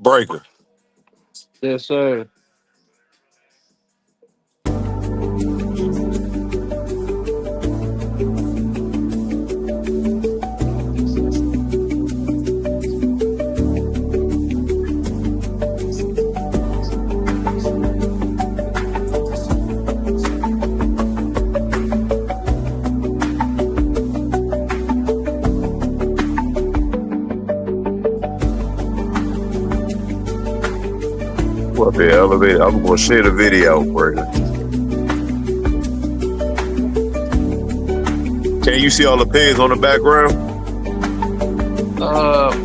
Breaker. Yes, sir. What the elevator? I'm gonna share the video, Breaker. Can you see all the pigs on the background? Uh,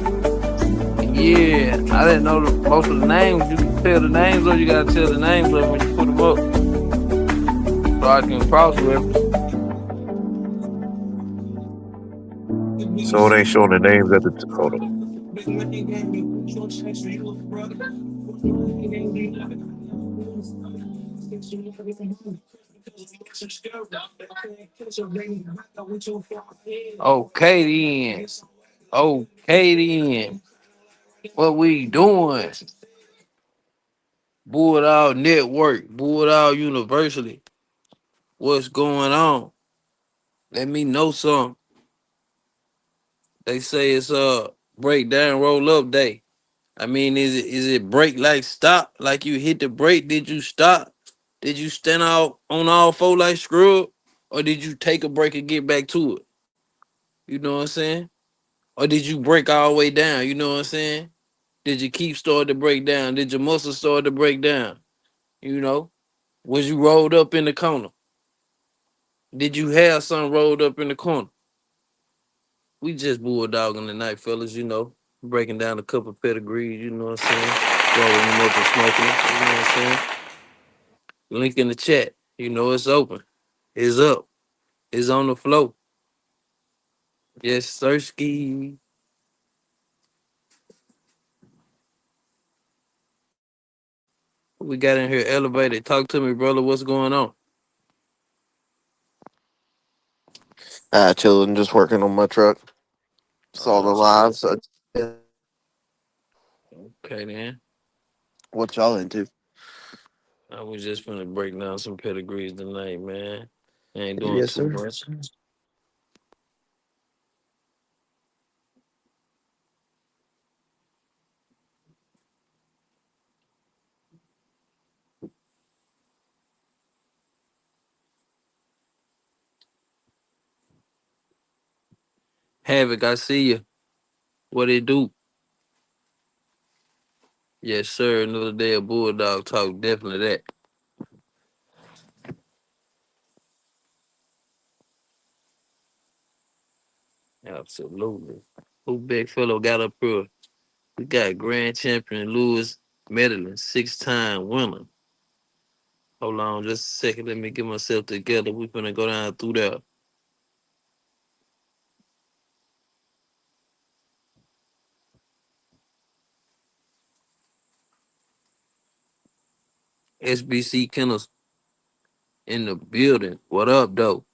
yeah. I didn't know most of the names. You can tell the names, or you gotta tell the names of when you put them up, so I can cross reference. So it ain't showing the names at the. Hold on. Okay then. Okay then. What we doing? Bulldog Network, Bulldog University. What's going on? Let me know something. They say it's break down, roll up day. I mean, is it break like stop? Like you hit the brake? Did you stop? Did you stand out on all four like scrub? Or did you take a break and get back to it? You know what I'm saying? Or did you break all the way down? You know what I'm saying? Did you keep start to break down? Did your muscles start to break down? You know? Was you rolled up in the corner? Did you have something rolled up in the corner? We just bulldogging tonight, fellas, you know. Breaking down a couple pedigrees, you know what I'm saying? Rolling them up and smoking them, you know what I'm saying? Link in the chat. You know it's open. It's up. It's on the floor. Yes, sir, ski. We got in here elevated. Talk to me, brother. What's going on? Chilling, just working on my truck. Saw the live. So, yeah. Okay, then. What y'all into? I was just gonna break down some pedigrees tonight, man. Ain't doing Yes, too sir. much. Havoc, I see you. What it do? Yes, sir. Another day of Bulldog talk. Definitely that. Absolutely. Who big fellow got up here? We got grand champion Lewis Medellin, 6-time winner. Hold on just a second. Let me get myself together. We finna go down through there. SBC Kennels in the building. What up, though?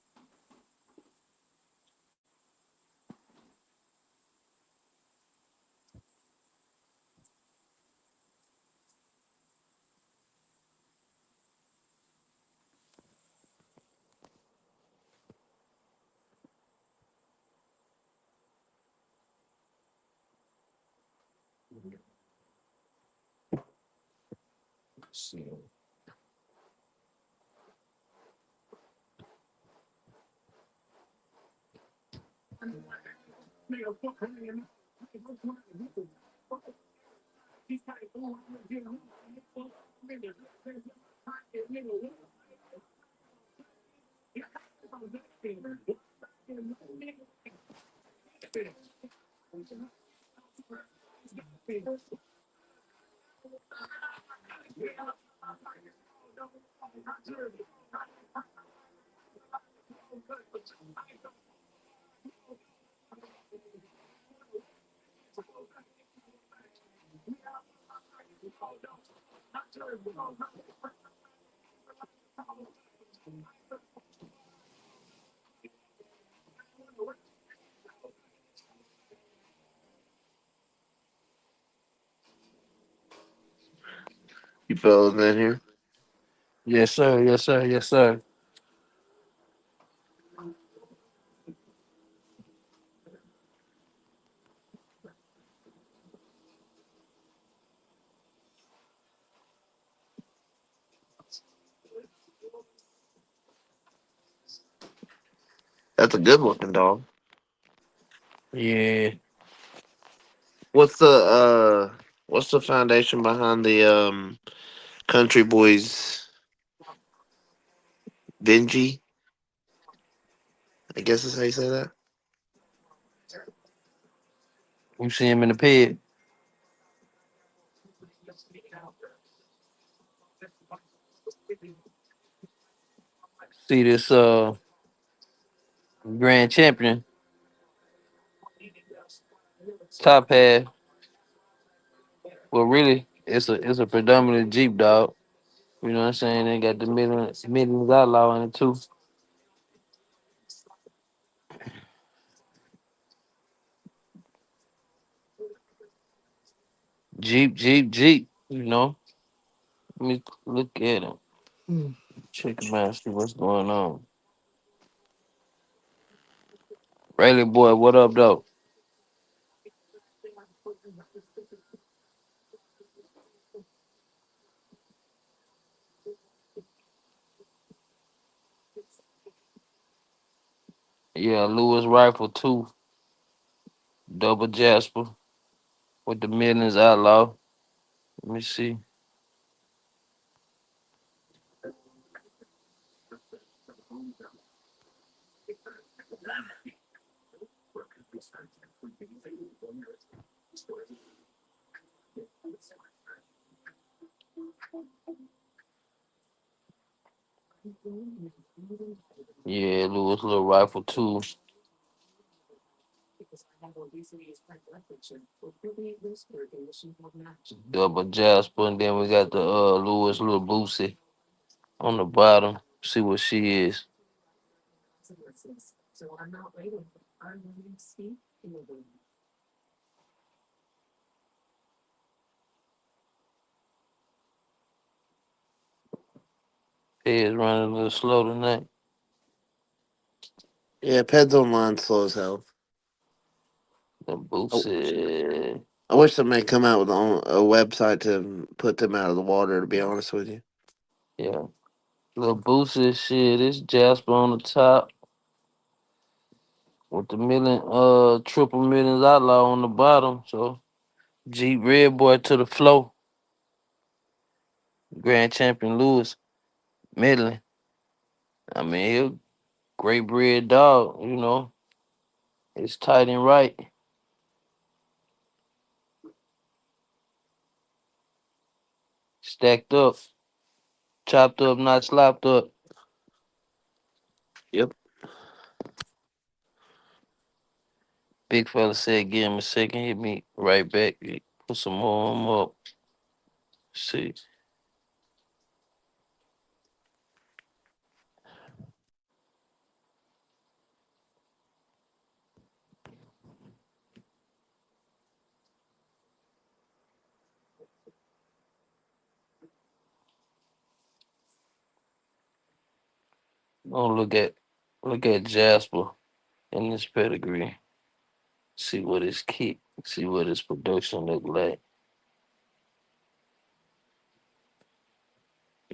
You fellas in here? Yes, sir. Yes, sir. Yes, sir. That's a good looking dog. Yeah. What's the foundation behind the Country Boys Benji? I guess that's how you say that. You see him in the pit. See this grand champion top half. Well, really, it's a predominant Jeep dog. You know what I'm saying? They got the millions outlaw in it too. Jeep, Jeep, Jeep. You know. Let me look at him. Check him out. See what's going on. Rayleigh boy, what up though? Yeah, Lewis rifle too. Double Jasper with the millions outlaw. Let me see. Yeah, Lewis little rifle too. Double Jasper, and then we got the Lewis little Boosie on the bottom. See what she is. Head's running a little slow tonight. Yeah, Peds Online slow as hell. The Oh, Boosie. I wish somebody come out with a website to put them out of the water. To be honest with you. Yeah. Little Boosie shit. It's Jasper on the top with the triple millions outlaw on the bottom. So Jeep Red Boy to the flow. Grand champion Lewis Midland. I mean, he a great bred dog, you know. It's tight and right. Stacked up, chopped up, not slopped up. Yep. Big fella said, give him a second, hit me right back. Put some more on him up. See. Oh, look at Jasper in this pedigree. See what his kick, see what his production look like.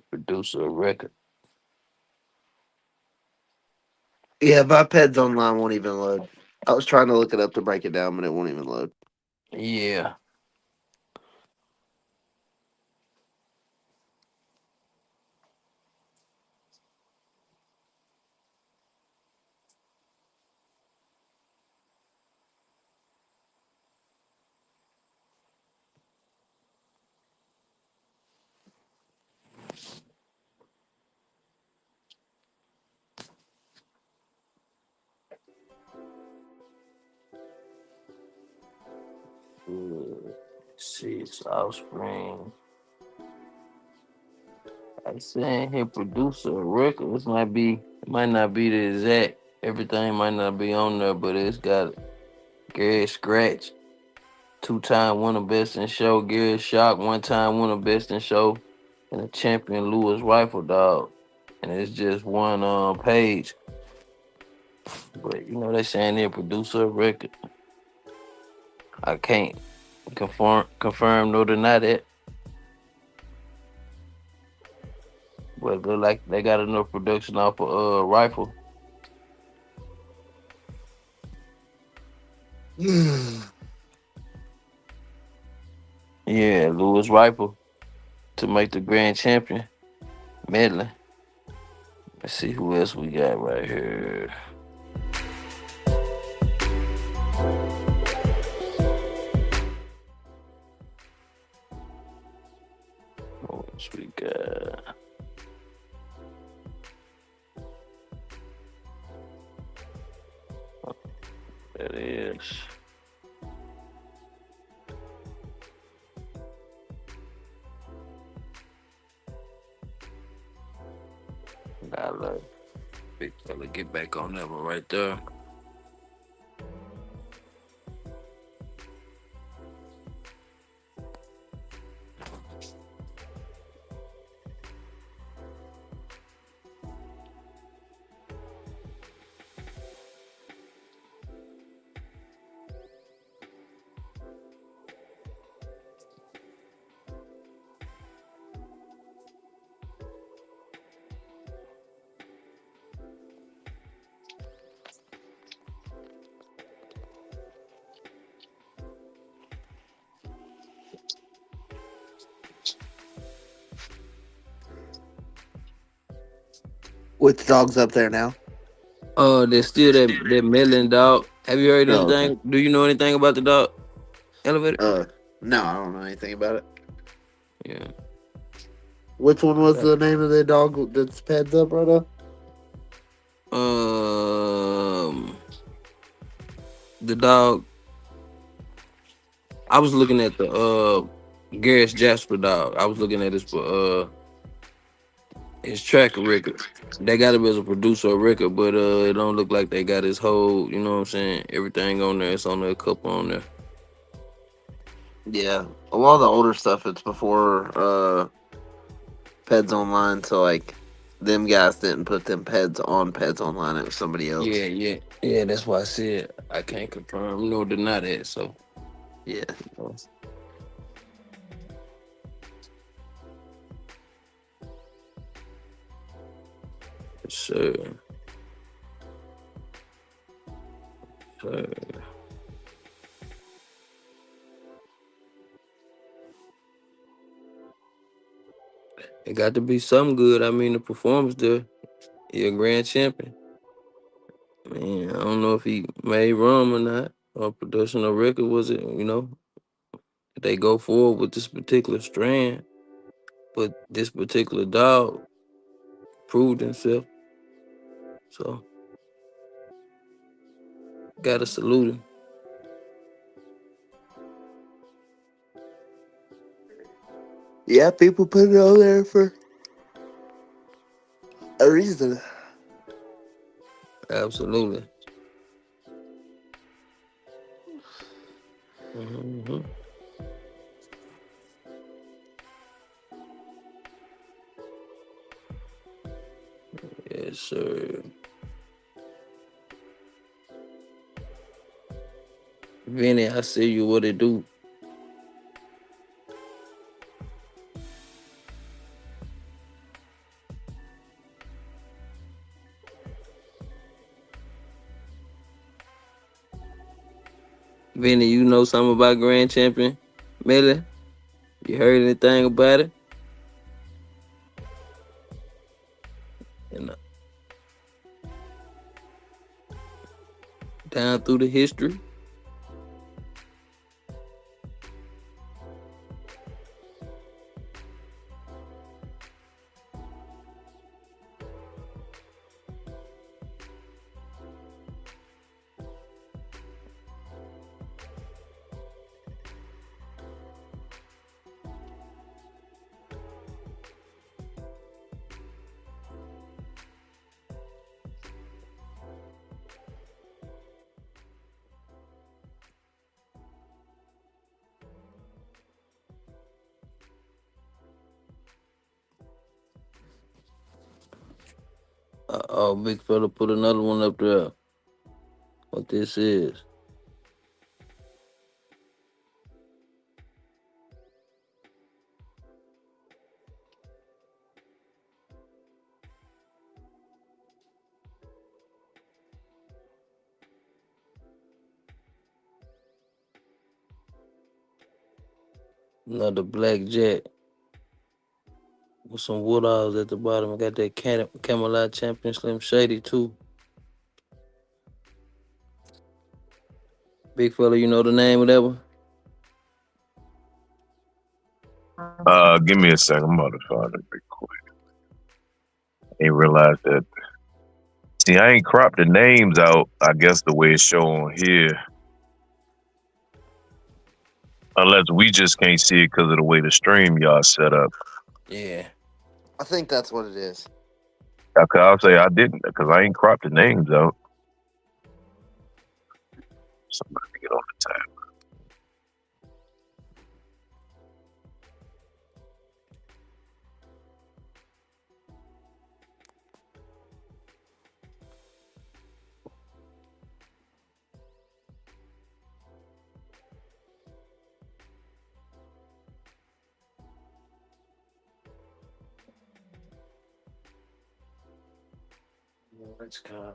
Producer a record. Yeah, my Peds Online won't even load. I was trying to look it up to break it down, but it won't even load. Yeah. See, it's offspring. I saying here producer a record. It might not be the exact. Everything might not be on there, but it's got Gary Scratch, 2-time winner best in show. Gary Shock, 1-time winner best in show. and the champion Lewis rifle dog. And it's just one page. But you know they saying they're a producer of record. I can't confirm nor deny that. But it look like they got enough production off of rifle. Yeah, Lewis rifle to make the grand champion. Medley. Let's see who else we got right here. What else we got? That is. Gotta let big fella get back on that one right there. Which dog's up there now? There's still that melon dog. Have you heard Oh, okay. anything? Do you know anything about the dog? Elevator? No, I don't know anything about it. Yeah. Which one was the name of the dog that's pads up right now? The dog. I was looking at the Garris Jasper dog. I was looking at his track record. They got him as a producer of record, but it don't look like they got his whole, you know what I'm saying, everything on there. It's only a couple on there. Yeah, a lot of the older stuff it's before Peds Online, so like them guys didn't put them Peds on Peds Online. It was somebody else. Yeah. That's why I said I can't confirm nor deny that. So Yeah. Sure. It got to be something good. I mean, the performance there. He a grand champion. Man, I don't know if he made rum or not, or production or record was it, you know. They go forward with this particular strand, but this particular dog proved himself. So, gotta salute him. Yeah, people put it on there for a reason. Absolutely. Mm-hmm. Yes, sir. Vinny, I see you. What it do? Vinny, you know something about Grand Champion? Millie, you heard anything about it? And down through the history? Oh, big fella put another one up there. What this is? Another black jet with some Woodalls at the bottom. I got that Camelot Champion Slim Shady too. Big fella, you know the name of that one? Give me a second. I'm about to find it real quick. Ain't realized that. See, I ain't cropped the names out. I guess the way it's shown here, unless we just can't see it because of the way the stream y'all set up. Yeah. I think that's what it is. Okay, I'll say I didn't because I ain't cropped the names out. Somebody get on the tab. Let's go.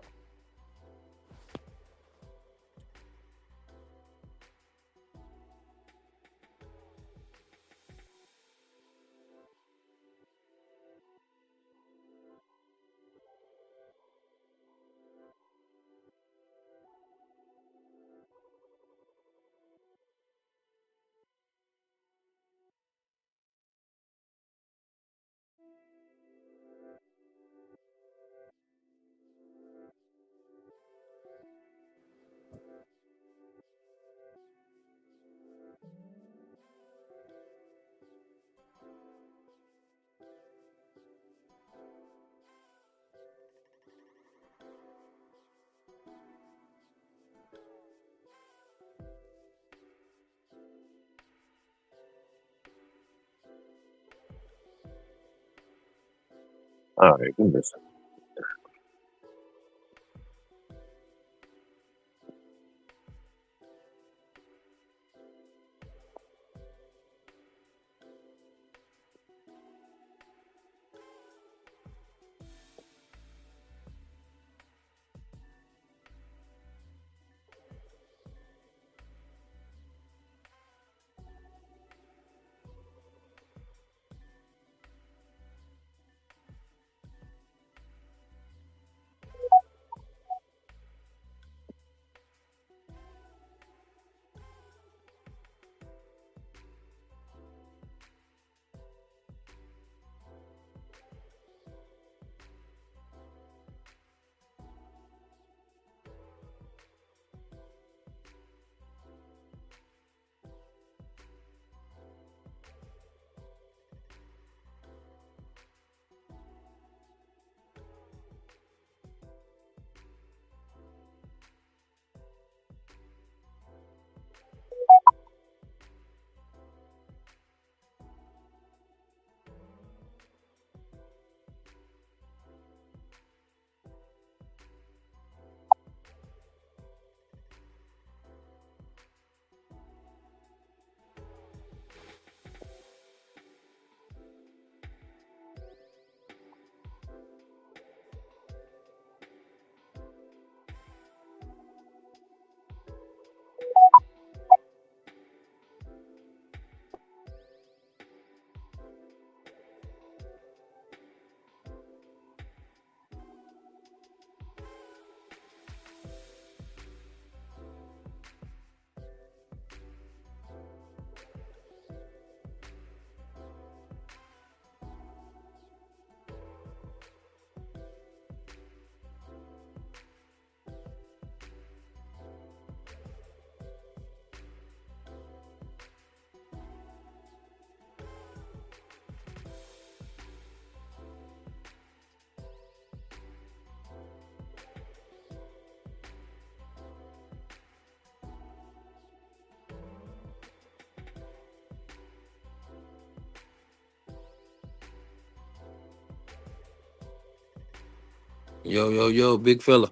All right, give me a second. Yo, yo, yo, big fella.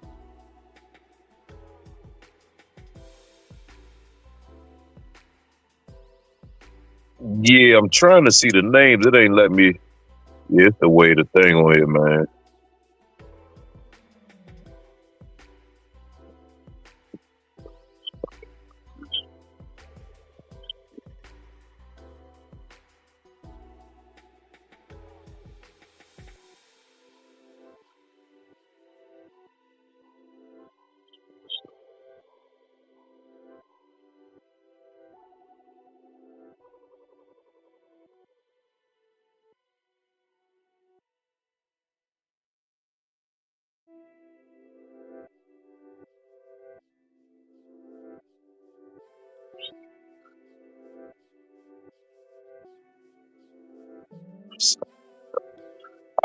Yeah, I'm trying to see the names. It ain't letting me. Yeah, it's the way the thing on here, man.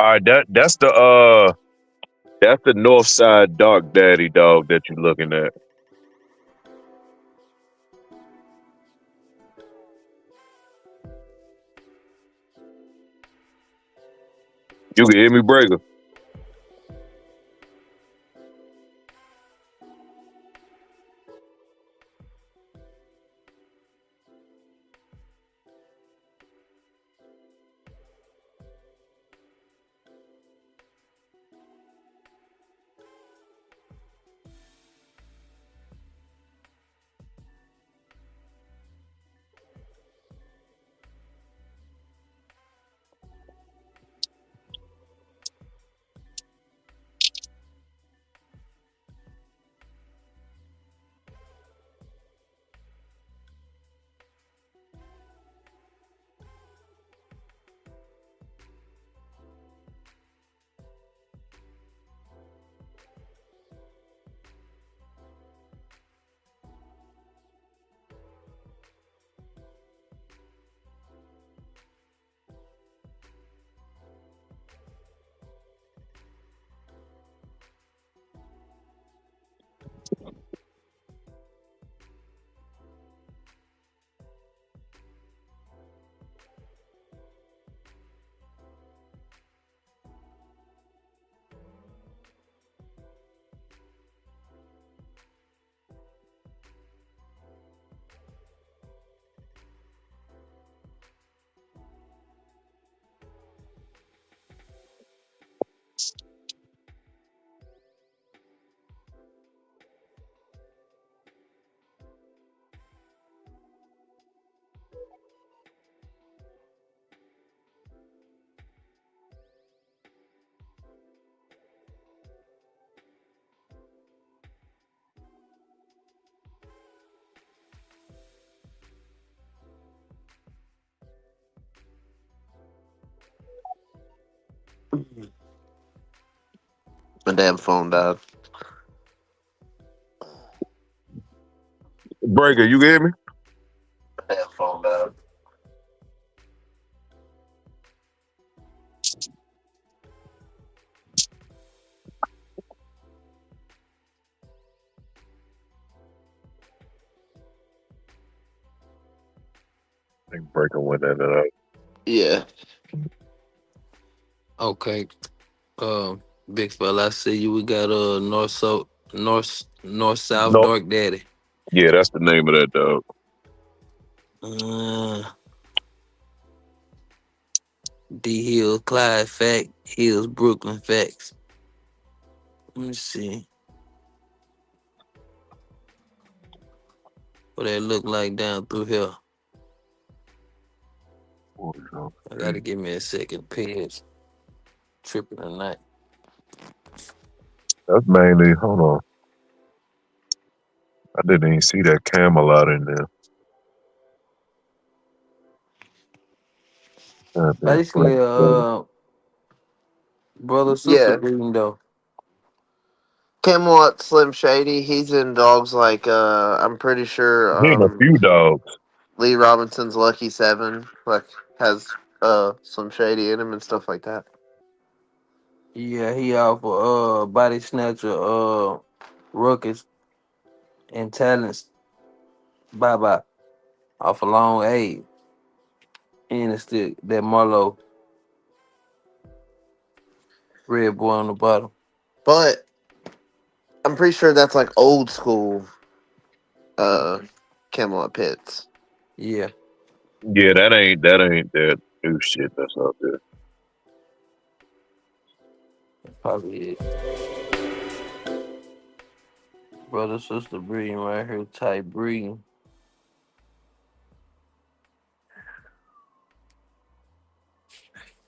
All right, that's the North Side Dark Daddy dog that you're looking at. You can hear me, Breaker. My damn phone died. Breaker, you can hear me? My damn phone died. I think Breaker went in and out. Yeah. Okay. Big fella, I see you. We got North South No, Dark Daddy. yeah, that's the name of that dog. Uh, D Hill, Clyde Fact, Hills, Brooklyn Facts. Let me see what that look like down through here. I gotta give me a second. Pins tripping tonight. That's mainly. Hold on, I didn't even see that Camelot in there. Goddamn Basically, flat. brother sister Yeah. reading though. Camelot Slim Shady, he's in dogs like I'm pretty sure He in a few dogs. Lee Robinson's Lucky Seven like has Slim Shady in him and stuff like that. Yeah, he out for body snatcher, ruckus and talents. Bye bye. Off a long age. And it's still that Marlo red boy on the bottom. But I'm pretty sure that's like old school Camelot pits. Yeah, Yeah, that new shit that's out there. probably it. Brother, sister breeding right here, type breeding.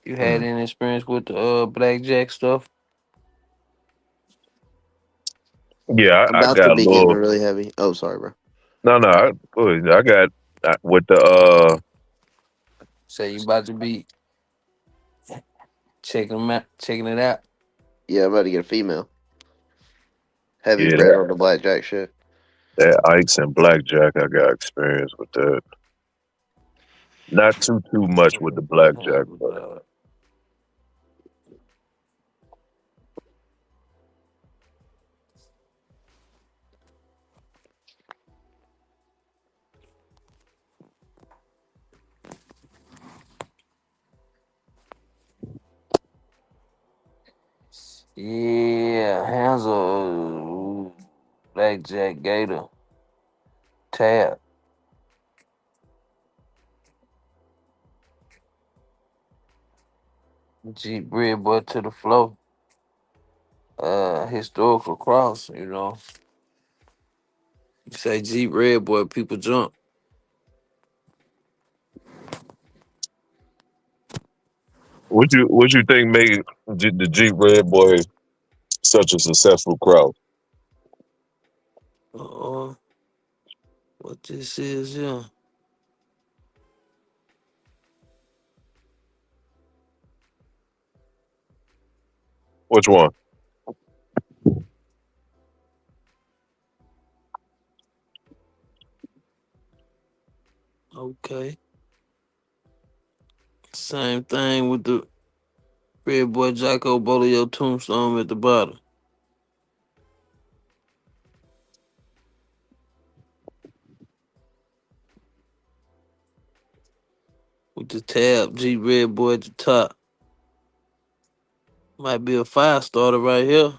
You had Mm. any experience with the blackjack stuff? Yeah, I About to got a be getting little. really heavy. Oh, sorry, bro. No, no, go ahead. I got with the Say you about to be checking it out. Yeah, I'm about to get a female. Heavy yeah bread on the blackjack shit. that ice and blackjack. I got experience with that. Not too much with the blackjack, but Yeah, hands are blackjack gator tab. Jeep red boy to the flow. Historical cross, you know. You say Jeep red boy, people jump. what you think made the Jeep Red Boy such a successful crowd? Uh, what this is, yeah. Which one? Okay. Same thing with the red boy Jocko Bolio tombstone at the bottom. With the tab, Jeep red boy at the top. Might be a fire starter right here.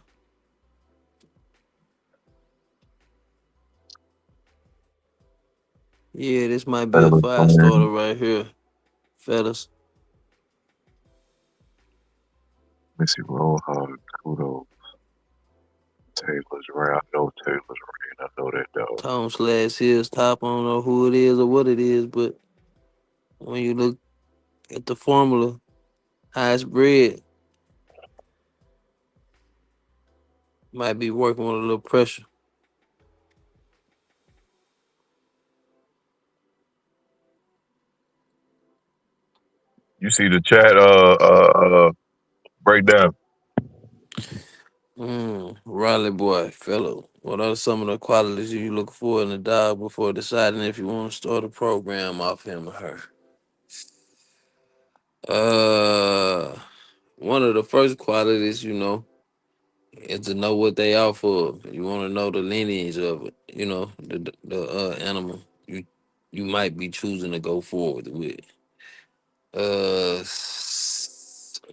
Yeah, this might be a Let fire starter right here, fellas. me see. Roll hard. Kudos. Taylor's Rain. I know Taylor's Rain. I know that dog. Tom Slash Hills top. I don't know who it is or what it is, but when you look at the formula, highest bread might be working with a little pressure. You see the chat breakdown. Raleigh boy, fellow. What are some of the qualities you look for in a dog before deciding if you want to start a program off him or her? Uh, One of the first qualities, is to know what they are for. You want to know the lineage of it. The animal you might be choosing to go forward with.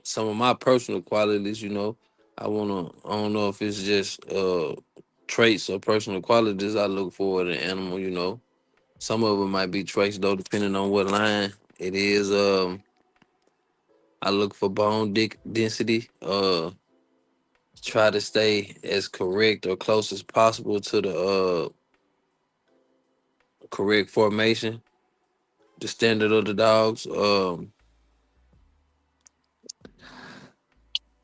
Some of my personal qualities, I don't know if it's just traits or personal qualities I look for in an animal. Some of them might be traits though, depending on what line it is. I look for bone density. Try to stay as correct or close as possible to the correct formation, the standard of the dogs.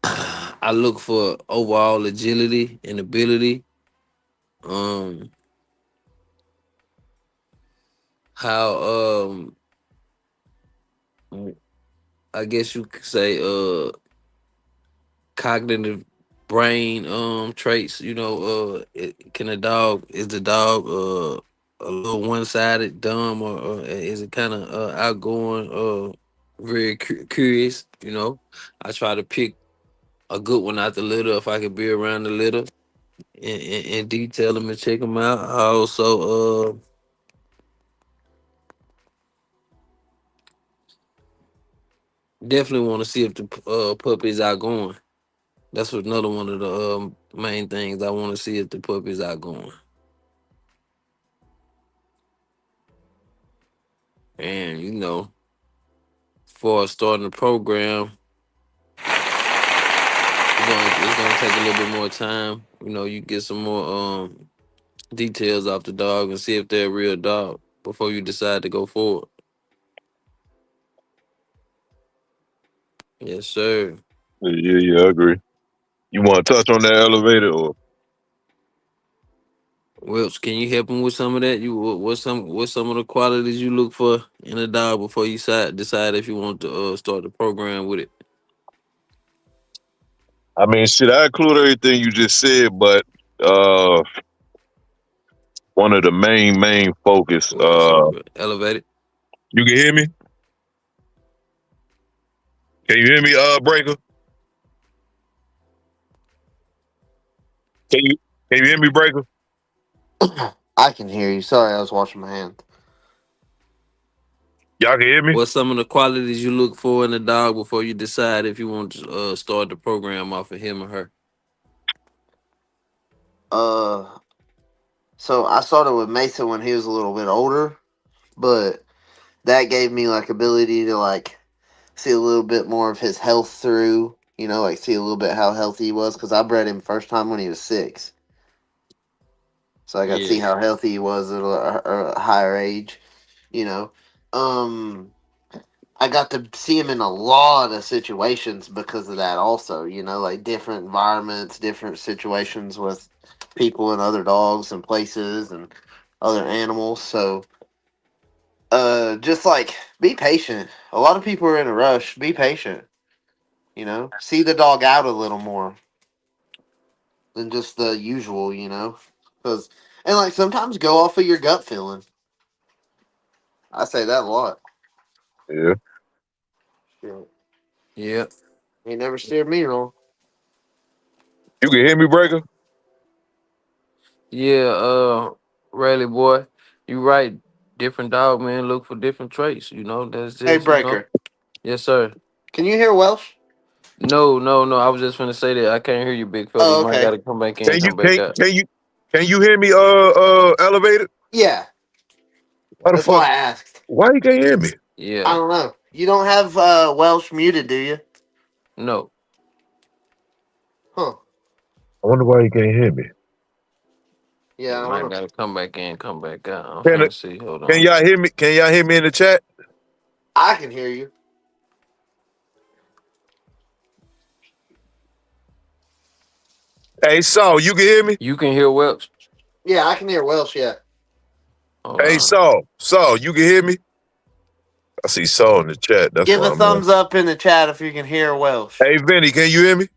I look for overall agility and ability. Um, how I guess you could say cognitive brain traits. Can a dog is the dog a little one sided, dumb, or is it kind of outgoing, very curious? I try to pick a good one out the litter if I could be around the litter and detail them and check them out. I also definitely want to see if the puppy is outgoing. That's another one of the main things I want to see if the puppy's outgoing. And for starting the program, it's gonna take a little bit more time. You get some more details off the dog and see if they're a real dog before you decide to go forward. Yes, sir. Yeah, I agree. You want to touch on that elevator or? Wilps, can you help him with some of that? What's some of the qualities you look for in a dog before you decide if you want to start the program with it? I mean, shit, I include everything you just said, but uh, one of the main focus. Well, so elevated. You can hear me? Can you hear me, Breaker? Can you hear me, Breaker? I can hear you. Sorry, I was washing my hands. Y'all can hear me? What's some of the qualities you look for in a dog before you decide if you want to start the program off of him or her? So I started with Mason when he was a little bit older, but that gave me like ability to like see a little bit more of his health through, like see a little bit how healthy he was because I bred him first time when he was 6. So I got to see how healthy he was at a higher age, I got to see him in a lot of situations because of that also, like different environments, different situations with people and other dogs and places and other animals. So just like be patient. A lot of people are in a rush. Be patient. See the dog out a little more than just the usual, because and like sometimes go off of your gut feeling. I say that a lot. Yeah. Yeah. He never steered me wrong. You can hear me, Breaker? Yeah, Rayleigh boy, you right. Different dog man look for different traits. That's just Hey, Breaker. Yes, sir. Can you hear Welsh? No. I was just gonna say that I can't hear you, big fella. Oh, You might okay. gotta come back in, come back out. Can you hear me, elevated? Yeah. Why the That's fuck? why I asked. Why you can't hear me? I Yeah. don't know. You don't have Welsh muted, do you? No. Huh. I wonder why you can't hear me. Yeah, I You don't might know. gotta come back in, come back out. I'm Can finna see. Hold on. Can y'all hear me? Can y'all hear me in the chat? I can hear you. Hey, Saul, you can hear me? You can hear Welch? Yeah, I can hear Welsh, yeah. Hold Hey, on. Saul, you can hear me? I see Saul in the chat. That's Give why a I'm thumbs up in the chat if you can hear Welsh. Hey, Vinny, can you hear me?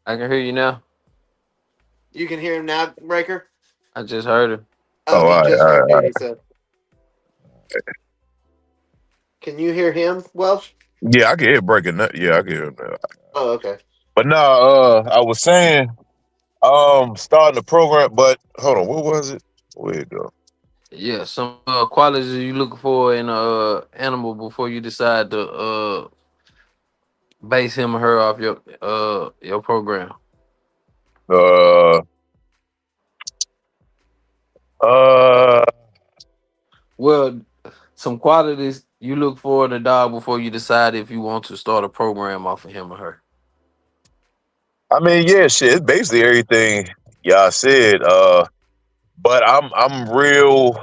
I can hear you now. You can hear him now, Breaker? I just heard him. Oh, all he right, just all heard right. me, he said. Can you hear him, Welsh? Yeah, I can hear breaking that. Yeah, I can hear him now. Oh, okay. But nah, I was saying, starting the program, but hold on, what was it? Where it go? Yeah, some qualities you looking for in a animal before you decide to base him or her off your program. Uh, Well, some qualities you look for in a dog before you decide if you want to start a program off of him or her. I mean, yeah, shit, it's basically everything y'all said. But I'm real.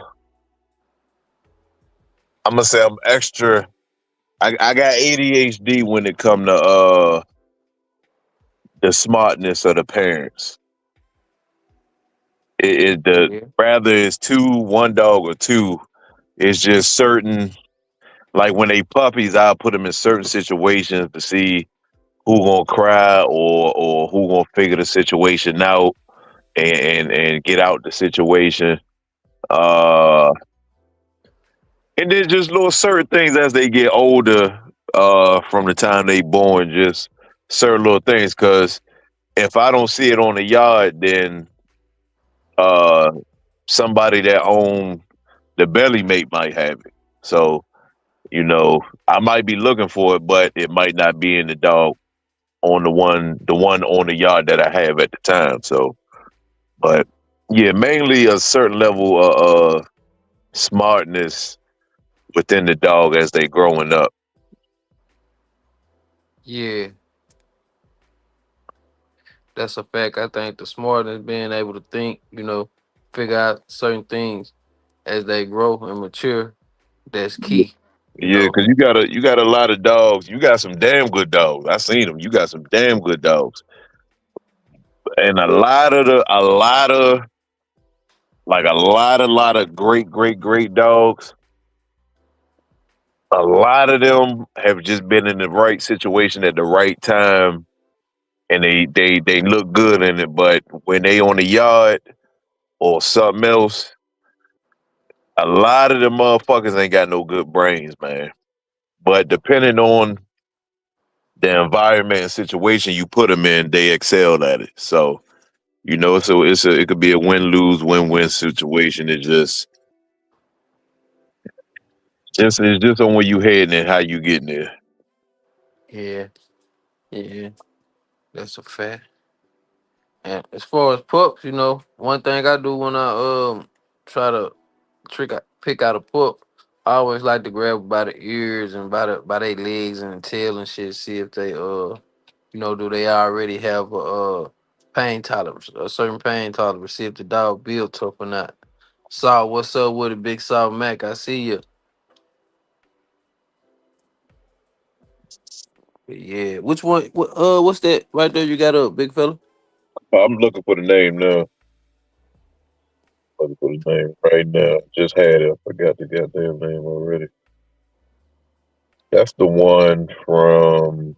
I'm gonna say I'm extra. I got ADHD when it come to the smartness of the parents. Rather it's one dog or two. It's just certain, like when they puppies, I'll put them in certain situations to see who gonna cry or who gonna figure the situation out and get out the situation. And then just little certain things as they get older, from the time they born, just certain little things. Cause if I don't see it on the yard, then somebody that own the belly mate might have it. So, I might be looking for it, but it might not be in the dog. on the one on the yard that I have at the time. So, but yeah, mainly a certain level of smartness within the dog as they growing up. Yeah, that's a fact. I think the smartness, being able to think, figure out certain things as they grow and mature, that's key. You Yeah, know. because you got a lot of dogs. You got some damn good dogs. I seen them. You got some damn good dogs, and a lot of great dogs. A lot of them have just been in the right situation at the right time, and they look good in it. But when they on the yard or something else, a lot of them motherfuckers ain't got no good brains, man. But depending on the environment and situation you put them in, they excel at it. So it could be a win lose win win situation. It's just on where you heading and how you getting there. Yeah, yeah, that's a fact. And as far as pups, one thing I do when I try to pick out a pup, I always like to grab 'em by the ears and by their legs and tail and shit. See if they do they already have a pain tolerance, a certain pain tolerance. See if the dog built tough or not. Saw, what's up with it, Big Saw Mac? I see you. Yeah, which one? What's that right there? You got up, big fella. I'm looking for the name now. Looking for the name right now. Just had it. I forgot the goddamn name already. That's the one from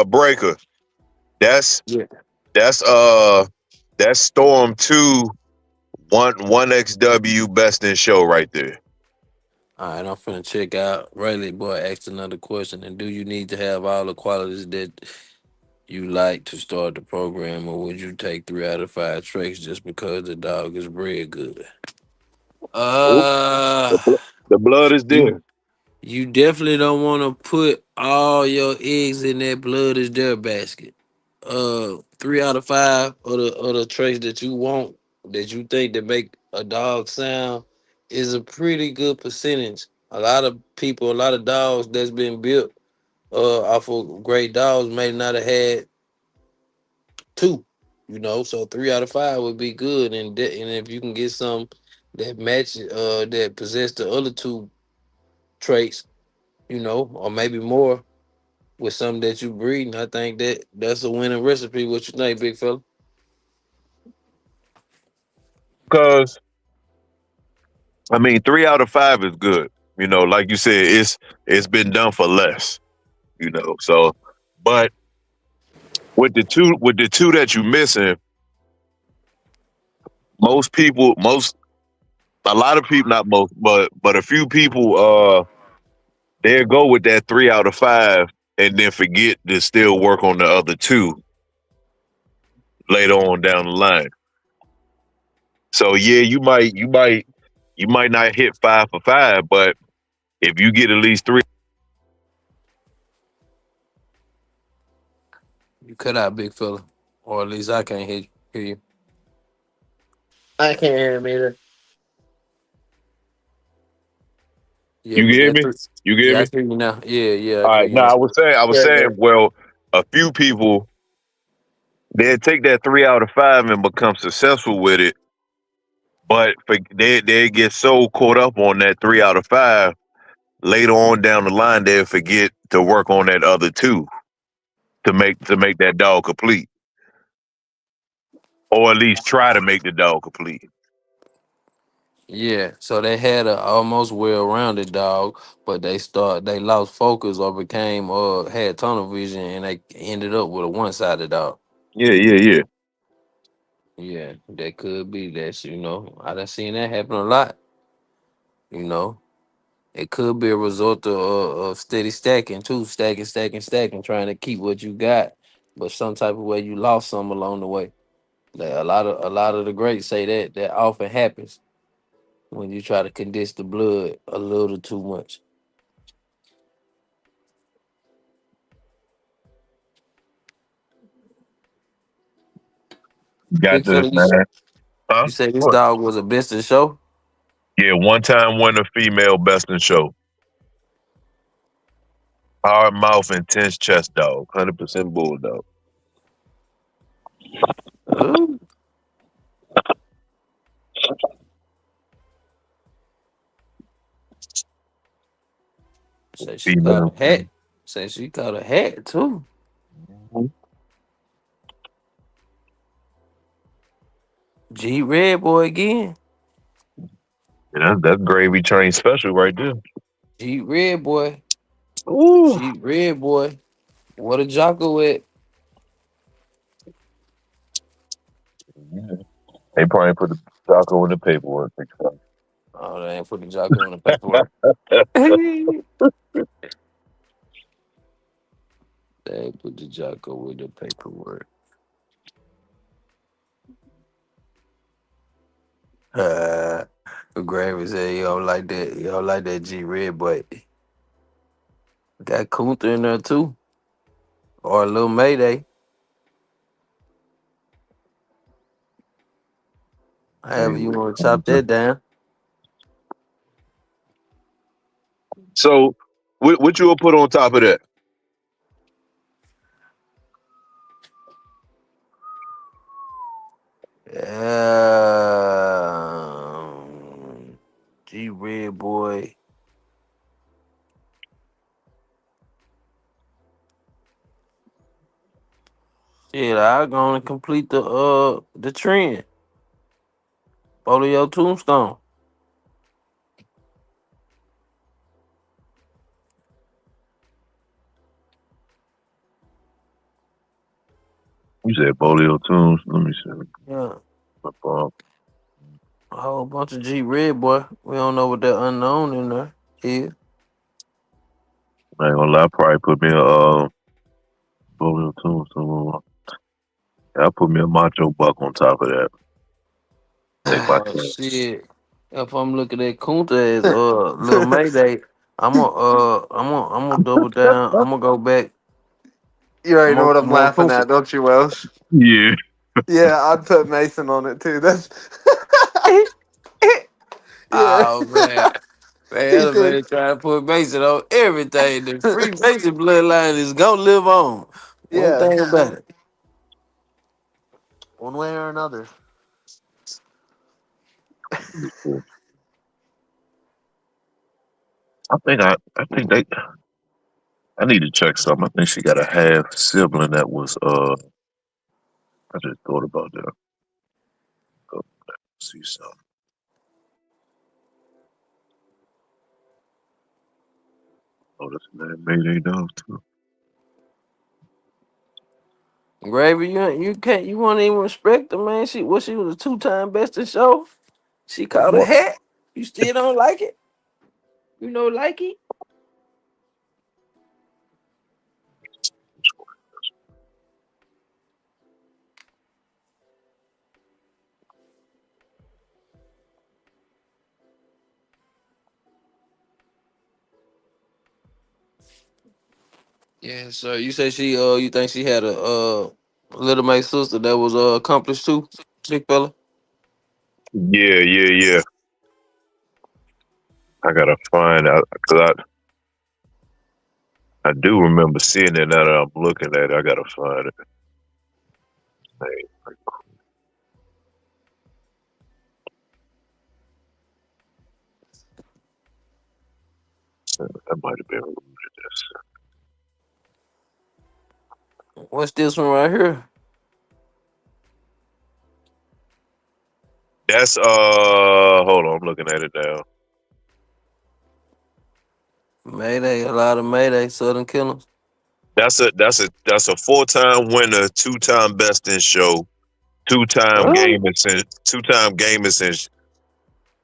Breaker. That's Yeah. that's that's Storm 2 one XW best in show right there. All right, I'm finna check out. Rayleigh boy asked another question. And do you need to have all the qualities that you like to start the program, or would you take 3 out of 5 traits just because the dog is bred good? Nope. The, Uh, bl- the blood is you there. you definitely don't want to put all your eggs in that blood is there basket. 3 out of 5 of the traits that you want, that you think that make a dog sound, is a pretty good percentage. A lot of people, a lot of dogs that's been built off of great dogs may not have had two. So 3 out of 5 would be good, and if you can get some that match that possess the other two traits, or maybe more with some that you breeding, I think that's a winning recipe. What you think, big fella? Because I mean, 3 out of 5 is good. Like you said, it's been done for less. So, but with the two that you missing, most people, a lot of people, not most, but a few people, they'll go with that 3 out of 5 and then forget to still work on the other two later on down the line. So yeah, you might not hit 5 for 5, but if you get at least three, You cut out, big fella, or at least I can't hear you. I can't hear him either. Yeah, you but get that me? three. You get Yeah, I me? hear you now. Yeah, yeah, I All hear right. you Now now. I was saying, Yeah, well, a few people they take that 3 out of 5 and become successful with it, but they get so caught up on that 3 out of 5 later on down the line they'll forget to work on that other two to make that dog complete, or at least try to make the dog complete. Yeah, so they had a almost well-rounded dog, but they lost focus or became had tunnel vision, and they ended up with a one-sided dog. Yeah, yeah, yeah. Yeah, that could be that. I done seen that happen a lot. You know, it could be a result of steady stacking too, stacking, stacking, stacking, trying to keep what you got, but some type of way you lost some along the way. Like a lot of the greats say that often happens when you try to condense the blood a little too much. Got Big this, fella, man. Huh? you say this What? dog was a best in show? Yeah, one time winner female best in show. Hard mouth, intense chest dog. 100% bulldog. Ooh. Say she caught Female. a hat. Say she caught a hat too. Mhm. G Red Boy again. Yeah, that's gravy train special right there. G Red Boy. Ooh. G Red Boy. What a jocko at. Yeah. They probably put the taco in the paperwork. Oh, they ain't put the jocko in the paperwork. They ain't put the jocko in the paperwork. Gravy said you don't like that. You don't like that G Red Boy. Got Kunta in there too. Or a little Mayday. However you want to chop that down. So, what you will put on top of that? G Red Boy. Shit, I gonna complete the trend. Follow tombstone. You said Bolio Tunes. Let me see. Yeah. Uh, A whole bunch of G Red Boy. We don't know what that unknown in there is. I ain't gonna lie, probably put me a Bolio Tunes. I put me a Macho Buck on top of that. Take my time. Shit. If I'm looking at Kunta as little Mayday, I'm gonna double down. I'm gonna go back. You already I'm know on what I'm I'm on laughing Kunta. at, don't you, Welsh? Yeah. Yeah, I'd put Mason on it too. That's yeah. Oh man. Man, He said, elevator trying to put Mason on everything. The free Mason bloodline is gonna live on. One yeah, thing about it. one way or another. I think I need to check something. I think she got a half sibling that was I just thought about that. Go see something. Oh, this man Mayday dog too. Gravy, you can't you won't even respect her, man. She was a two-time best in show. She caught a What? hat. You still don't like it? You know, like it? Yeah, so you say you think she had a little May sister that was accomplished too, big fella? Yeah, yeah, yeah. I gotta find out because I do remember seeing it now that I'm looking at it. I gotta find it. Hey, that might have been this. What's this one right here? That's hold on, I'm looking at it now. Mayday, a lot of Mayday, Southern Killers. That's a 4-time winner, 2-time best in show, 2-time What? gaming sen- 2-time gaming sen-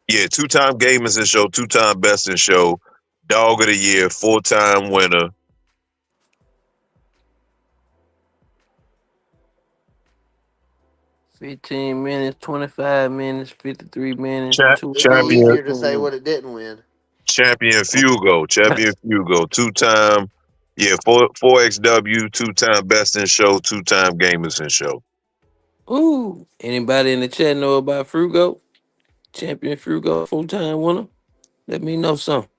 yeah, 2-time gaming in show, 2-time best in show, dog of the year, 4-time winner. 15 minutes, 25 minutes, 53 minutes, Cha- 2 It'd be hours, champion easier to say 51. what it didn't win. champion Fugo, 2-time, yeah, 4XW, 2-time best in show, 2-time gamers in show. Ooh. Anybody in the chat know about Frugo? Champion Frugo, full time winner? Let me know something.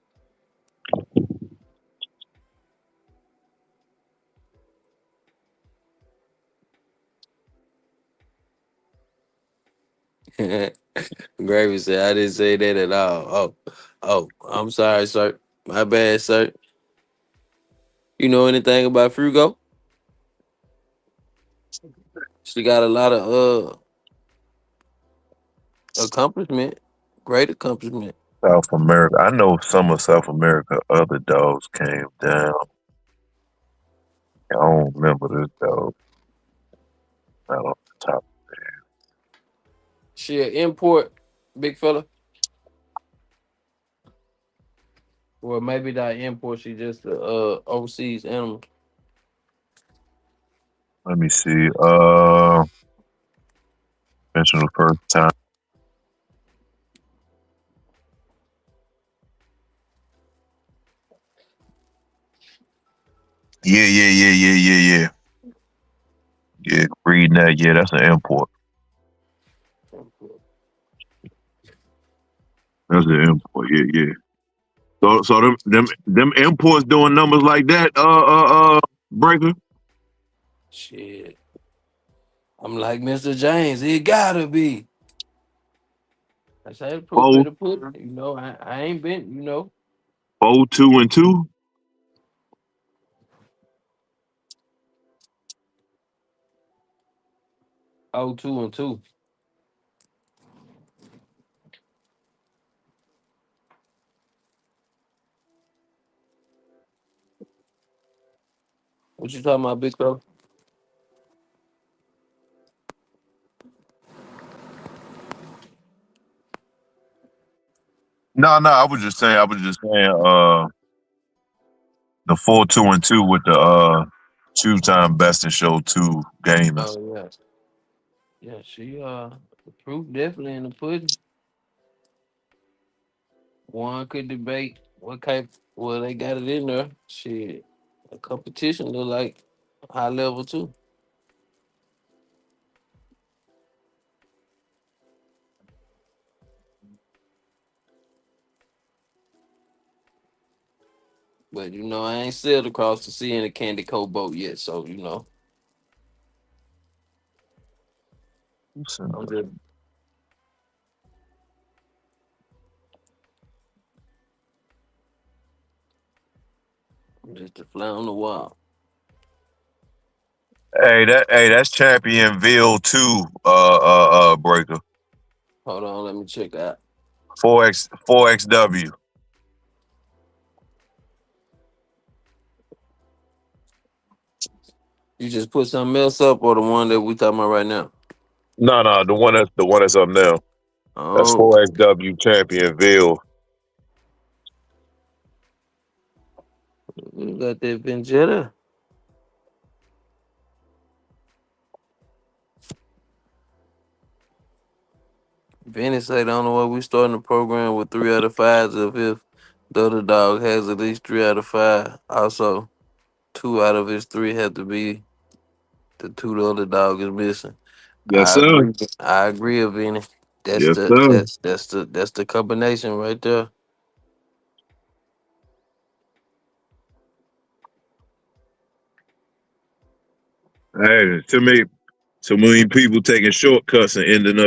Gravy said, I didn't say that at all. I'm sorry, sir. My bad, sir. You know anything about Frugo? She got a lot of accomplishment, great accomplishment. South America. I know some of South America other dogs came down. I don't remember this dog. Not off the top. She an import, big fella. Or maybe not import, she just a overseas animal. Let me see. Mention the first time. Yeah. Yeah, reading that. Yeah, that's an import. That's an import. Yeah. So them imports doing numbers like that. Breaker. Shit. I'm like Mr. James, it gotta be. That's how the proof Four, better put it. You know, I ain't been, 2-2. 2-2. What you talking about, big fella? No. I was just saying. The 4-2 with the 2-time best in show 2 gamers. Oh yeah. Yeah, she the proof definitely in the pudding. One could debate what type well they got it in there. Shit. A competition look like high level too. But I ain't sailed across the sea in a candy coat boat yet, so I'm just a fly on the wall. That's Championville 2 breaker. Hold on, let me check out. 4XW. You just put something else up or the one that we talking about right now? No, the one that's up now. That's Oh, 4XW Championville. we got that Venjetta. Vinny said, I don't know why we starting the program with 3 out of 5s if the other dog has at least 3 out of 5. Also, 2 out of his 3 have to be the 2 the other dog is missing. Yes, I sir. agree. I agree, Vinny. That's Yes, the sir. that's the combination right there. Hey, too many people taking shortcuts and ending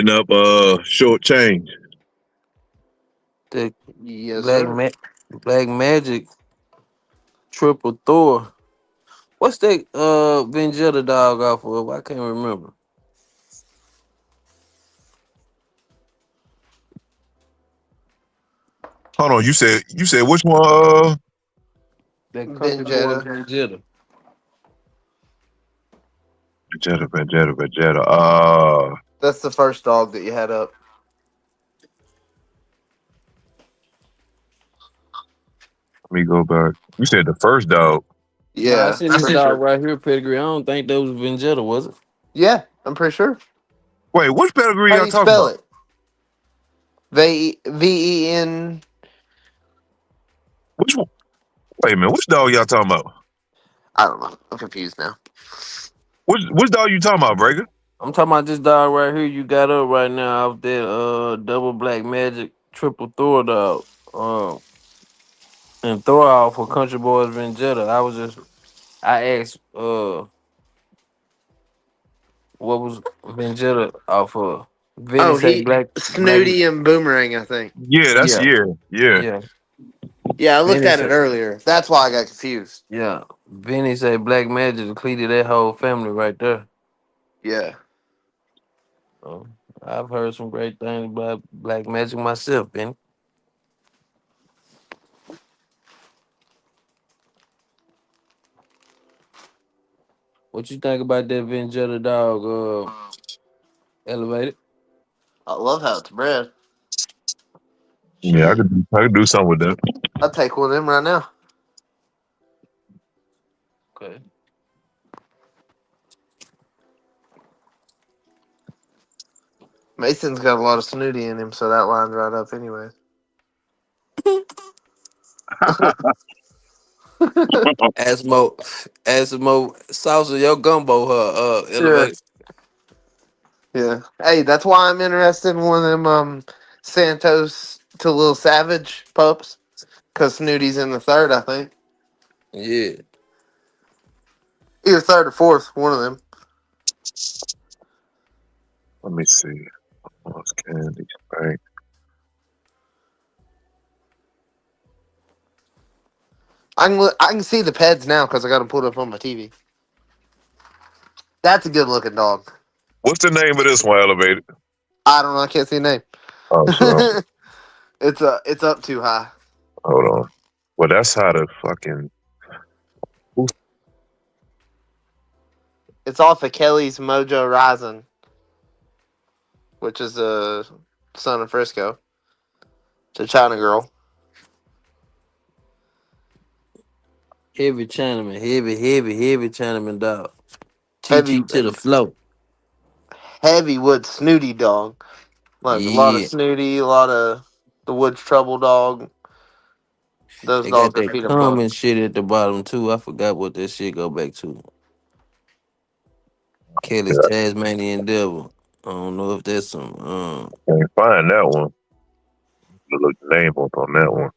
up short change. The Yes, black sir. black magic triple Thor. What's that Venjetta dog off of? I can't remember. Hold on, you said which one? That country boy Benjetta. Vegeta. Vegeta. That's the first dog that you had up. Let me go back. You said the first dog. Nah, I Yeah, seen I'm this pretty dog sure. right here, pedigree. I don't think that was Vegeta, was it? Yeah, I'm pretty sure. Wait, which pedigree How do y'all you talking spell about? it? VEN. Which one? Wait a minute, which dog y'all talking about? I don't know. I'm confused now. Which dog you talking about, Breaker? I'm talking about this dog right here you got up right now off that double black magic triple Thor dog. And throw out for Country Boys Vegeta. I asked what was Vegeta off of? Vinny Oh, say he black. Snooty and Boomerang, I think. Yeah, that's Yeah, yeah. yeah. Yeah, I looked Vinny at it said earlier. That's why I got confused. yeah. Vinny say Black Magic depleted that whole family right there. Yeah. So, I've heard some great things about Black Magic myself, Vinny. What you think about that Vegeta dog elevated? I love how it's bred. Yeah, Shit. I could do something with that. I'll take one of them right now. Okay. Mason's got a lot of Snooty in him, so that lines right up anyway. Add some more sauce in your gumbo, Yeah. elevated. Yeah. Hey, that's why I'm interested in one of them Santos to Little Savage pups. Because Snooty's in the third, I think. Yeah. Either third or fourth, one of them. Let me see. What's candy? Right. I can see the peds now because I got them pulled up on my TV. That's a good looking dog. What's the name of this one, Elevated? I don't know. I can't see a name. Oh, sure. It's up too high. Hold on. Well, that's how the fucking. It's off of Kelly's Mojo Rising, which is a son of Frisco. It's a China girl. Heavy Chinaman, heavy Chinaman dog. Heavy, TT to the flow. heavy wood snooty dog. Like a lot of Yeah. snooty, a lot of the Woods Trouble dog. Those They got dogs are that feet apart. common shit at the bottom too. I forgot what that shit go back to. Kelly's Yeah, Tasmanian Devil. I don't know if that's some I can't find that one. Look the name up on that one.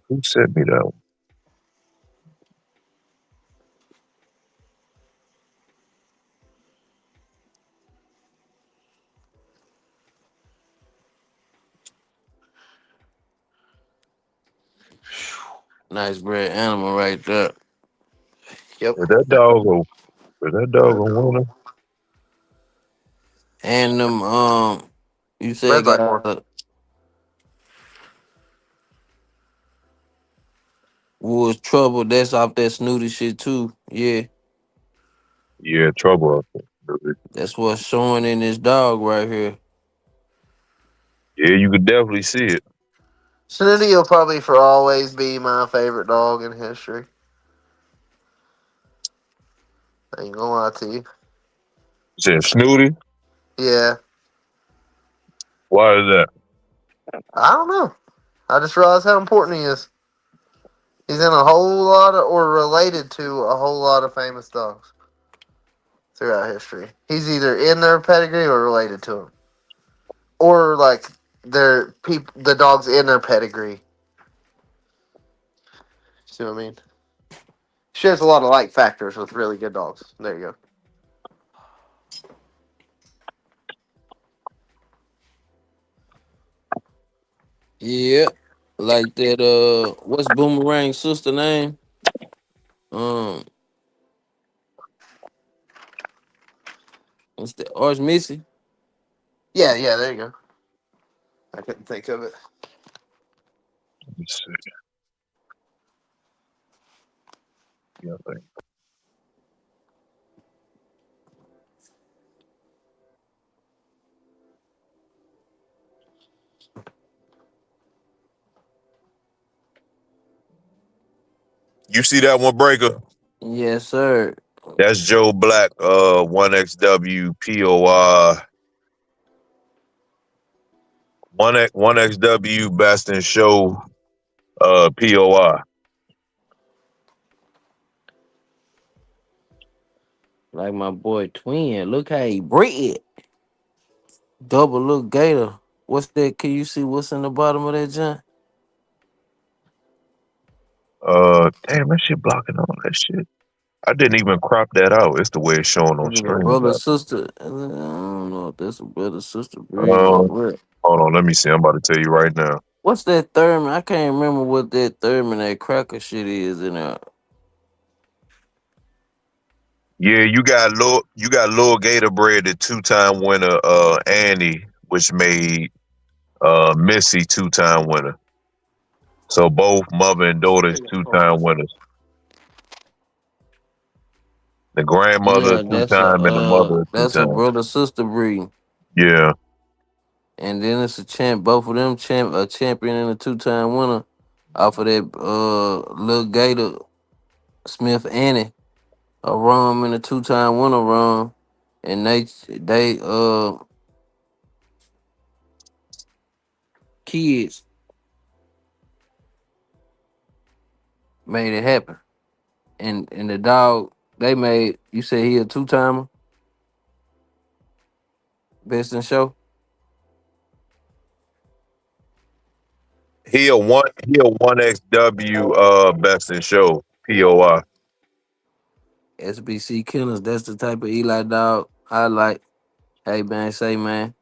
Who sent me that one? nice bred animal right there. Yep. Is that dog is that dog a winner? And them you said Red like more. got was trouble. That's off that snooty shit too. Yeah. Yeah, trouble. I think. That's what's showing in this dog right here. Yeah, you could definitely see it. Snooty will probably for always be my favorite dog in history. I ain't gonna lie to you. Said Snooty. Yeah. Why is that? I don't know. I just realized how important he is. He's in a whole lot of, or related to a whole lot of famous dogs throughout history. He's either in their pedigree or related to them, or like the dogs in their pedigree. See what I mean? Shares a lot of like factors with really good dogs. There you go. Yeah. Like that what's Boomerang's sister name? Um what's that? Arch Missy? Yeah, yeah. There you go. I couldn't think of it. Let's see. Yeah, I think. You see that one, Breaker? Yes, sir. That's Joe Black, 1XW POI, 1XW Best in Show, POI. Like my boy Twin. Look how he breathe. Double look gator. What's that? Can you see what's in the bottom of that junk? Damn, that shit blocking all that shit. I didn't even crop that out. It's the way it's showing on Is it a stream. brother Though. sister? I don't know if that's a brother sister breed or Um, what. hold on, let me see. I'm about to tell you right now. What's that Thurman? I can't remember what that Thurman, that cracker shit is in there. Yeah, you got Lil Gator Bread, the 2-time winner, Annie, which made Missy 2-time winner. So both mother and daughters 2-time winners. The grandmother Yeah, 2-time and the mother that's a 2-time. brother sister breed. Yeah. And then it's a champ. Both of them a champion and a 2-time winner off of that little Gator Smith Annie, a rum and a 2-time winner rum, and they kids made it happen. And the dog they made, you say he a 2-timer, best in show. He a 1XW Best in Show POI. SBC Killers, that's the type of Eli dog I like. Hey man, say man,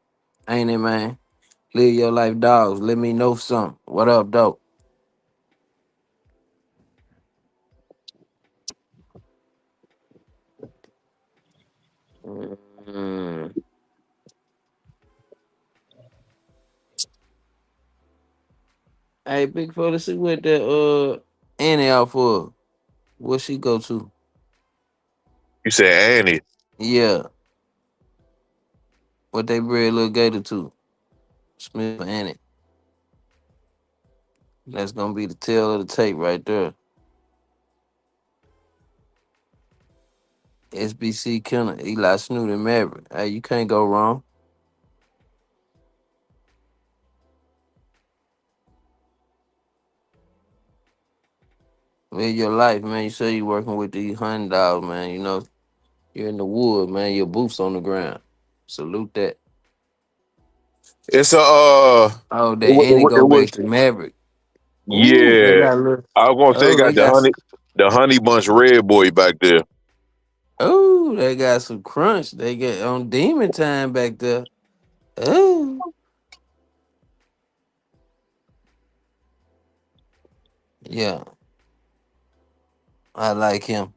ain't it man? Live your life, dogs. Let me know something. What up, dope? Mm. Hey, big fella, see what that Annie out for. What she go to? You said Annie. Yeah, what they bred little gator to? Smith Annie. That's gonna be the tail of the tape right there. SBC Killer, Eli Snoot and Maverick. Hey, you can't go wrong. Live your life, man. You say you working with these hunting dogs, man. You know, you're in the wood, man. Your boots on the ground. Salute that. It's a Oh, it, they wa- and it it go was back to Maverick. Ooh, they yeah. got a little. I was gonna say it Oh, they got got. the honey bunch red boy back there. Oh, they got some crunch. They get on demon time back there. Oh, yeah, I like him.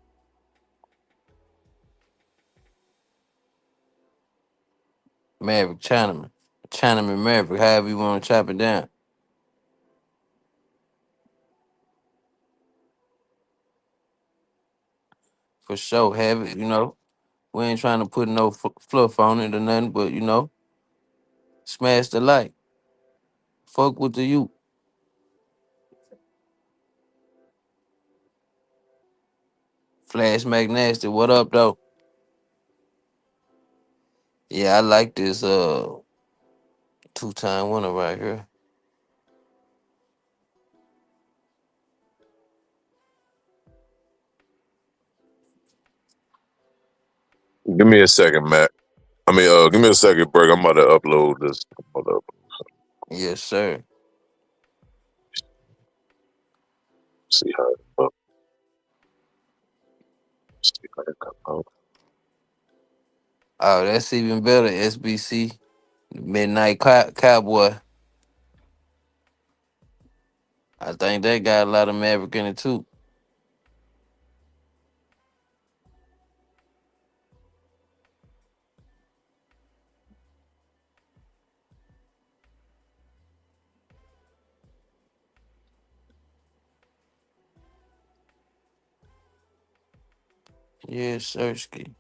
Maverick Chinaman. Chinaman Maverick, however you want to chop it down. For sure, have it, you know. We ain't trying to put no fluff on it or nothing, but, you know, smash the light. Fuck with the you. Flash McNasty, what up, though? Yeah, I like this 2-time winner right here. Give me a second, Matt. Give me a second, Berg. I'm about to upload this. I'm about to Yes, sir. see how see how it come out. Oh, that's even better, SBC. Midnight Cowboy. I think that got a lot of Maverick in it too. Yeah, Sersky.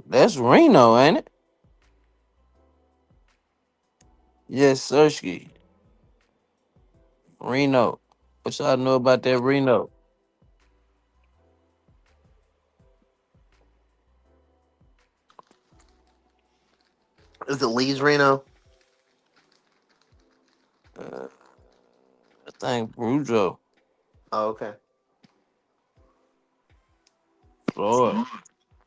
That's Reno, ain't it? Yes, Sersky. Reno. What y'all know about that Reno? Is it Lee's Reno? Uh, I think Brujo, Oh, okay. Floyd.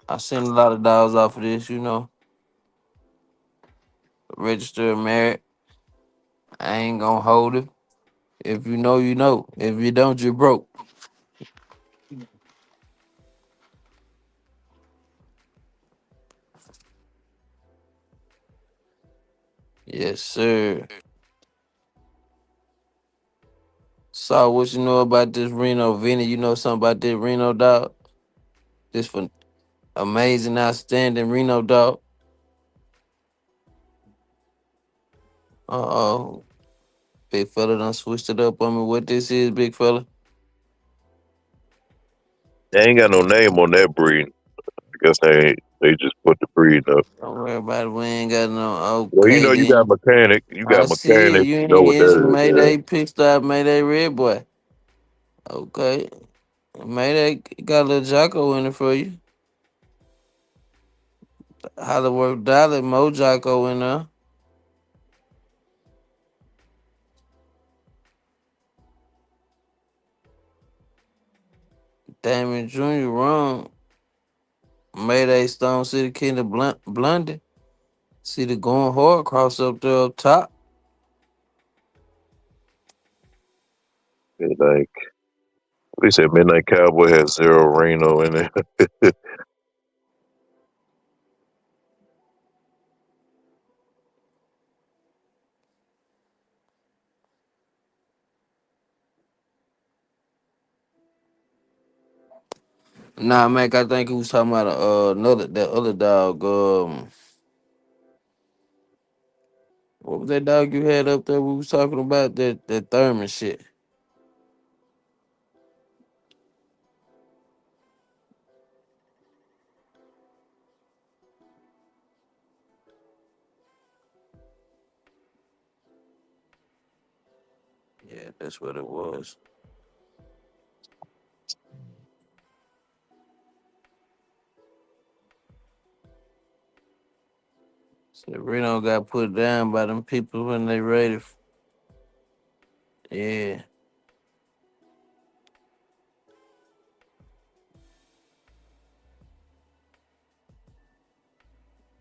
I seen a lot of dogs off of this, registered married. I ain't gonna hold it. If you know, you know. If you don't, you're broke. Yes, sir. So, what you know about this Reno, Vinny? You know something about this Reno dog? This for amazing, outstanding Reno dog. Uh-oh. Big fella done switched it up on me. What this is, big fella? They ain't got no name on that breed. I guess they just put the breed up. Don't worry about it. We ain't got no. Well, Okay, you got then. mechanic. You I got see it. mechanic. You You ain't know what it's that is, yeah. Mayday Pit Stop, Mayday Red Boy. Okay. Mayday got a little Jocko in it for you. Hollywood Dollar, Mo Jocko in there. Damon Jr. wrong. Mayday Stone City King of Blondie. See the going hard cross up there up top. Like they said, Midnight Cowboy has zero Reno in it. Nah, Mac, I think he was talking about that other dog. What was that dog you had up there? We was talking about that Thurman shit. Yeah, that's what it was. So Reno got put down by them people when they raided. Yeah,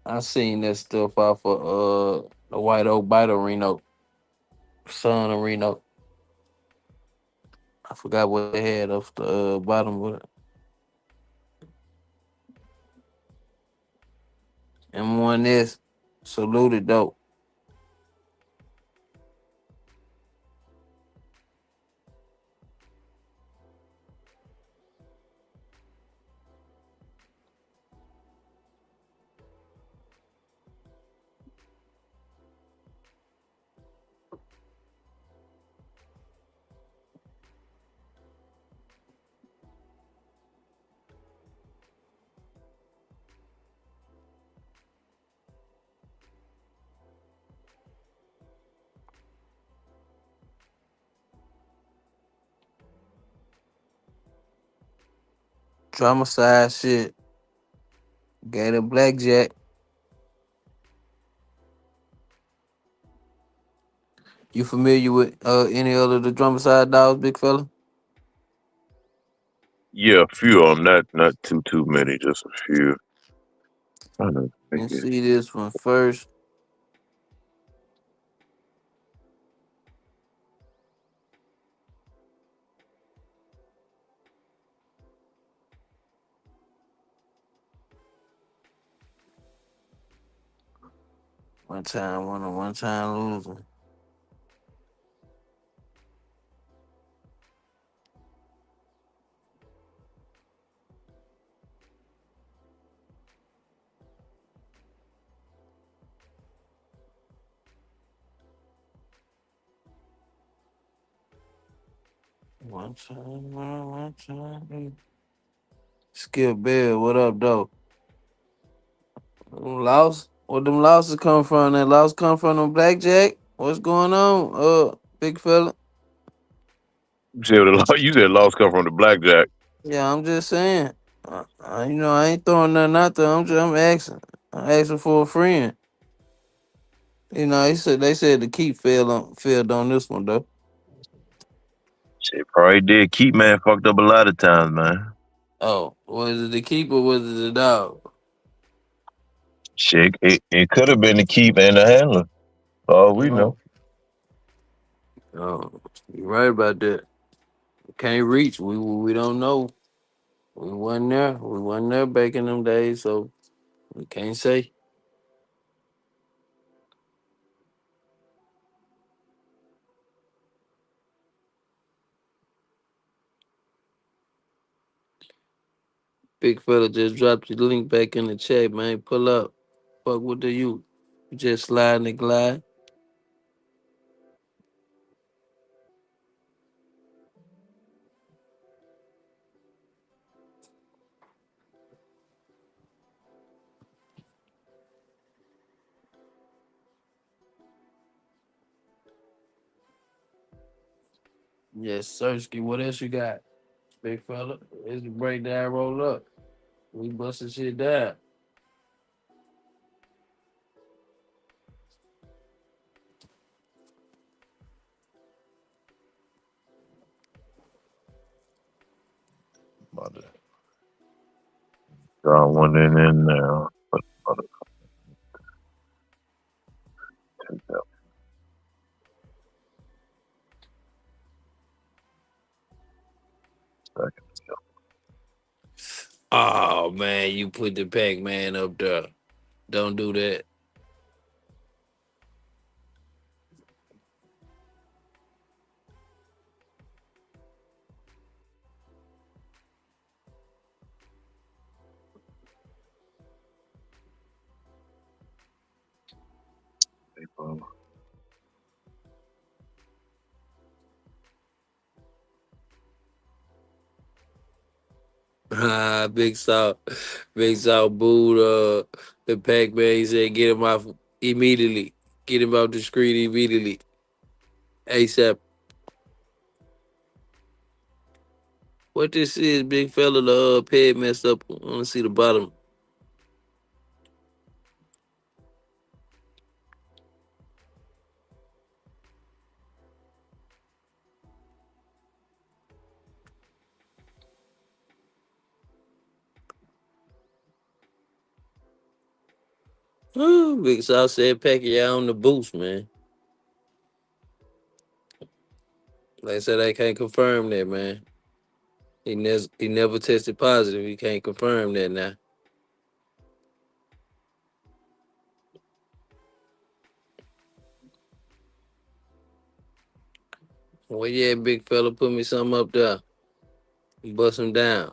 I seen that stuff off of the White Oak Bite of Reno, son of Reno. I forgot what they had off the bottom of it. M1S saluted though. Drama side shit. Gator Blackjack. You familiar with any other of the drama side dogs, big fella? Yeah, a few of them, not too many, just a few. I don't think You it. see this one first. One time winner, one time loser. One time winner, one time loser. Skip Bell, what up, though? Loss? Where them losses come from? That loss come from them blackjack? What's going on? Big fella. You said lost come from the blackjack. Yeah, I'm just saying. I ain't throwing nothing out there. I'm asking. I'm asking for a friend. They said the keep failed on this one though. Shit, probably did. Keep man fucked up a lot of times, man. Oh, was it the keep or was it the dog? Shit, it could have been the keep and the handler. Oh, we Oh, know. oh, you right about that. Can't reach. We don't know. We wasn't there. We wasn't there back in them days, so we can't say. Big fella just dropped your link back in the chat, man. Pull up. Fuck with the youth. You just slide and glide. Yes, Sirski. What else you got? Big fella. It's the breakdown roll up. We busting shit down. Mother, draw one in now. Mother, take that second. Oh man, you put the Pac-Man up there. Don't do that. People. Big South. Big South booed the Pac-Man. He said get him off immediately. Get him off the screen immediately. ASAP. What this is, big fella, the peg messed up. I wanna see the bottom. Ooh, Big South said Pacquiao on the boost, man. They said they can't confirm that, man. He never tested positive. He can't confirm that now. Well, yeah, big fella, put me something up there. Bust him down.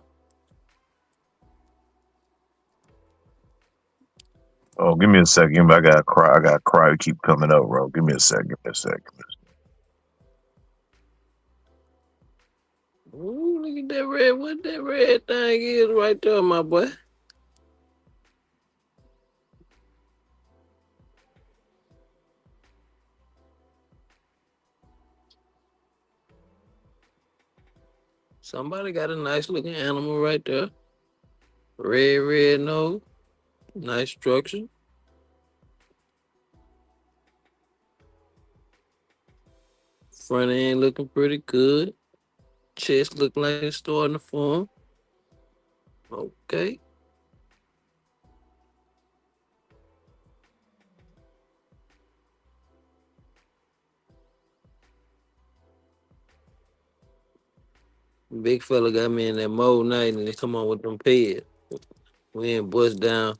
Oh, give me a second. I got cry. I got cry. Keep coming up, bro. Give me a second. Give me a second. Ooh, look at that red. What that red thing is right there, my boy. Somebody got a nice looking animal right there. Red nose. Nice structure. Front end looking pretty good. Chest looking like it's starting to form. Okay. Big fella got me in that mode night and they come on with them pads. We in bust down,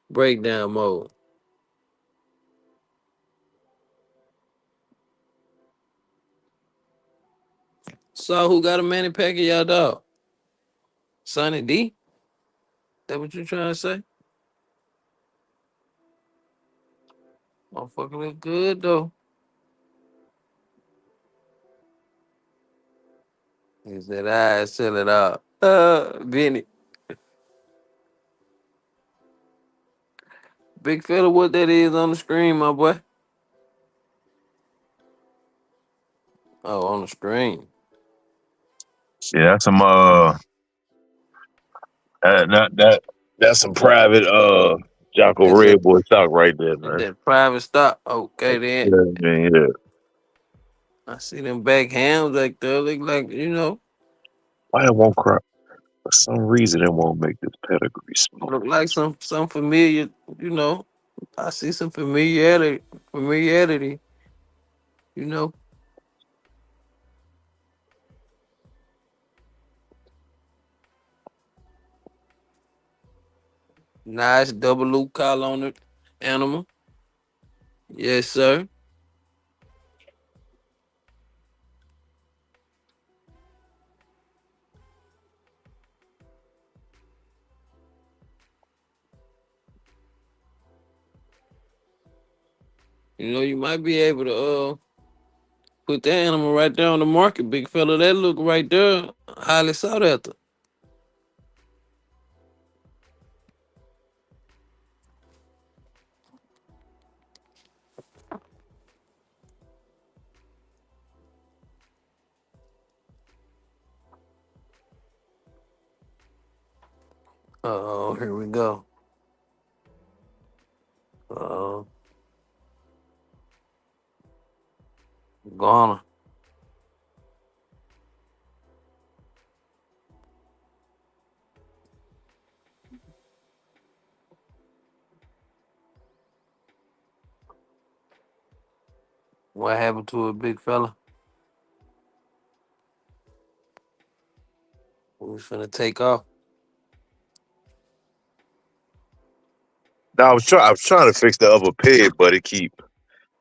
breakdown mode. So who got a Manny Pacquiao dog? Sonny D? That what you trying to say? Motherfucker look good though. He said, I sell it out. Benny. Big fella, what that is on the screen, my boy? Oh, on the screen. Yeah, that's some that's some private Jocko That's Red that, Boy stock right there, that's man. that private stock. Okay, then. Yeah, man, yeah. I see them back hams like that. Look like, you know, Why it won't cry? For some reason, it won't make this pedigree smoke. look like some familiar, you know. I see some familiarity, you know. Nice double loop collar on the animal. Yes, sir. You know, you might be able to put that animal right there on the market, big fella. That look right there, highly sought after. Oh, here we go. Uh, Ghana. What happened to a big fella? We was finna take off. Now I was trying to fix the other peg, but it keep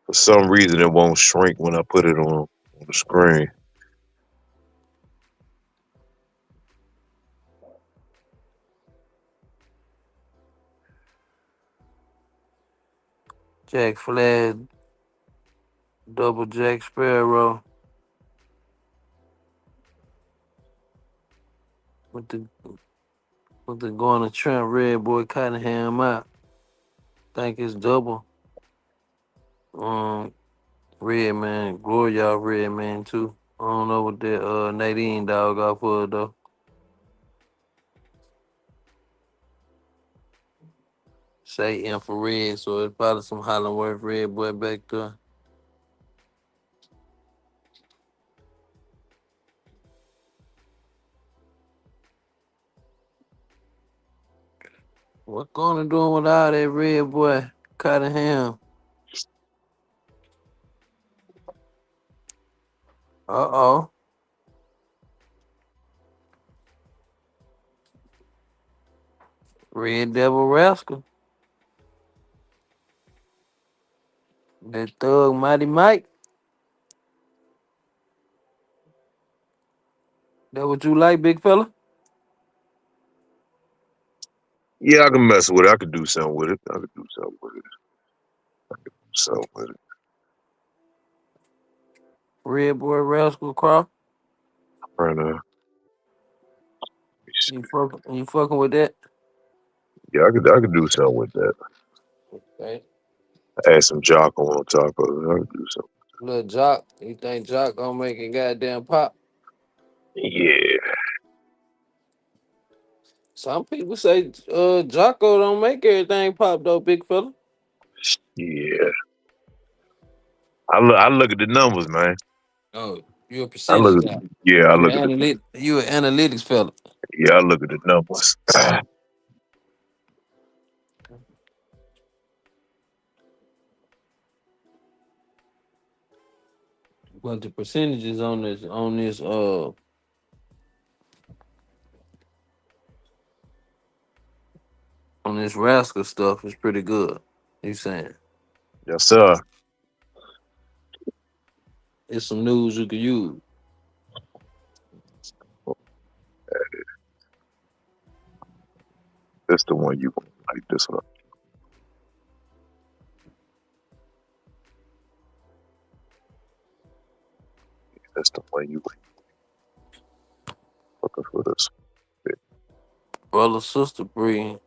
for some reason it won't shrink when I put it on the screen. Jack Flag, double Jack Sparrow with the going to Trent Red Boy Cottenham out. Think it's double. Um, Red Man, Gloria Red Man too. I don't know what that Nadine dog got for it though. Say infrared, so it's probably some Hollandworth Red Boy back there. What gonna do with all that Red Boy Cottenham? Uh-oh. Red Devil Rascal. That thug Mighty Mike. That what you like, big fella? Yeah, I can mess with it. I could do something with it. I could do something with it. Something with it. Red Boy Rascal Croft. Right now. You fucking with that? Yeah, I could do something with that. Okay. Add some Jocko on top of it. I could do something. Little Jock. You think Jock gonna make it goddamn pop? Yeah. Some people say Jocko don't make everything pop though, big fella. Yeah. I look at the numbers, man. Oh, you a I percentage look guy. at yeah, I You look at an the you an analytics fella. yeah, I look at the numbers. But the percentages on this rascal stuff is pretty good. You saying Yes, sir. it's some news you could use. That's the one you want. Like this one. That's the one you looking for this. Brother, sister breed.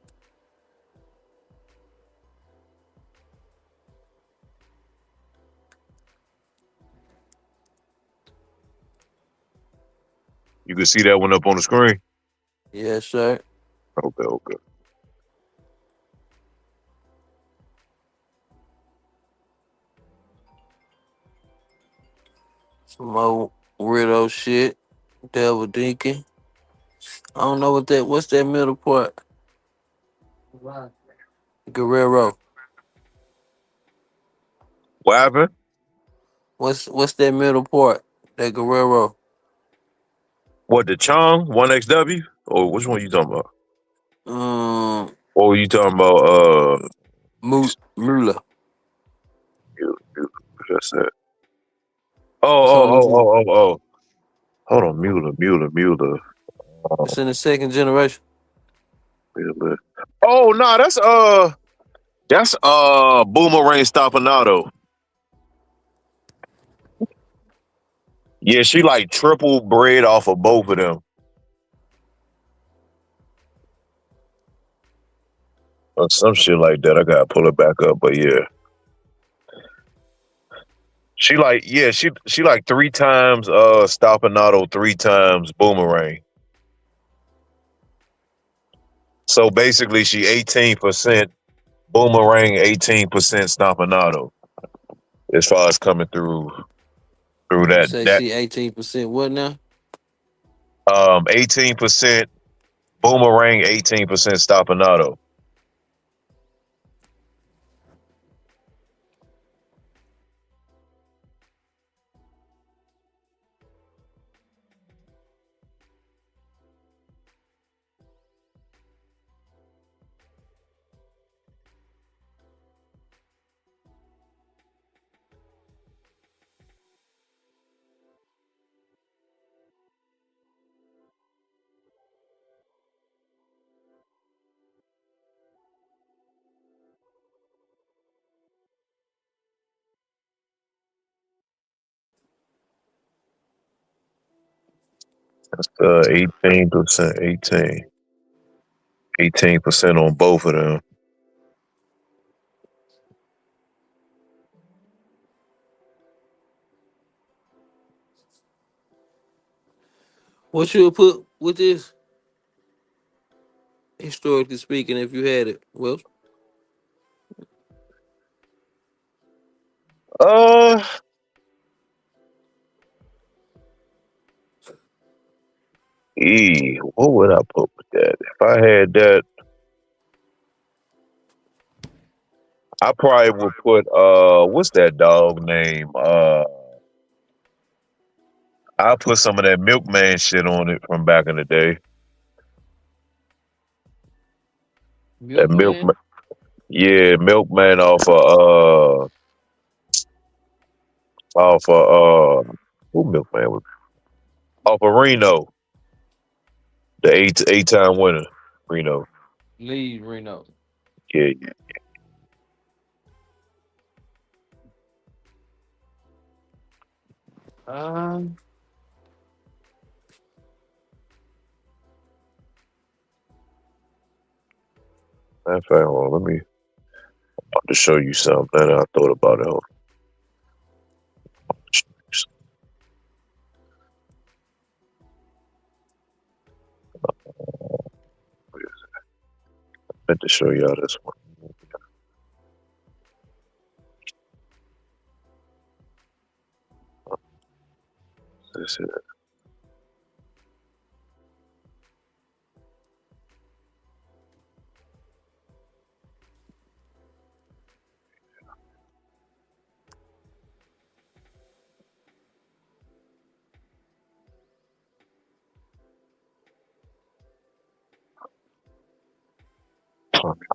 You can see that one up on the screen. Yes, sir. Okay, okay. Some more weirdo shit. Devil Deacon. I don't know what's that middle part? Guerrero. What happened? What's that middle part? That Guerrero. What the Chong 1XW? Or which one you talking about? Um Or you talking about Mueller. what I said? It's only two. Oh. Hold on, Mueller. Uh, It's in the second generation. Mueller. Oh no, that's Boomerang Stompanato. Yeah, she like triple bred off of both of them. Or some shit like that. I gotta pull it back up, but yeah. She like three times Stompanato, three times Boomerang. So basically she 18% Boomerang, 18% Stompanato as far as coming through You that say that she 18% what now? 18% Boomerang, 18% Stompanato. That's 18%, 18% on both of them. What you would put with this, historically speaking, if you had it? Well, Uh, what would I put with that? If I had that, I probably would put what's that dog name? I put some of that Milkman shit on it from back in the day. That Milkman. Milkman, yeah, Milkman who Milkman was off of Reno, the eight-time winner, Reno. Lee Reno. Yeah, yeah. Um, Matter of fact, hold on, let me about to show you something that I thought about it. Hold on. I meant to show y'all this one. This is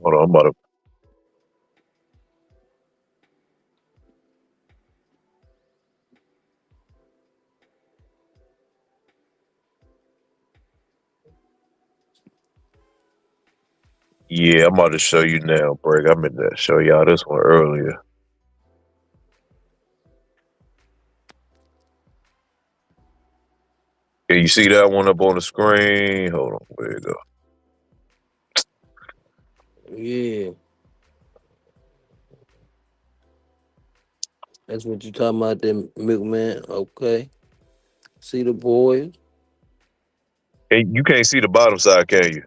hold on, I'm about to. Yeah, I'm about to show you now, break. I meant to show y'all this one earlier. Can you see that one up on the screen? Hold on, where it go? Yeah, that's what you talking about, that milkman. Okay, see the boys, Hey, you can't see the bottom side, can you?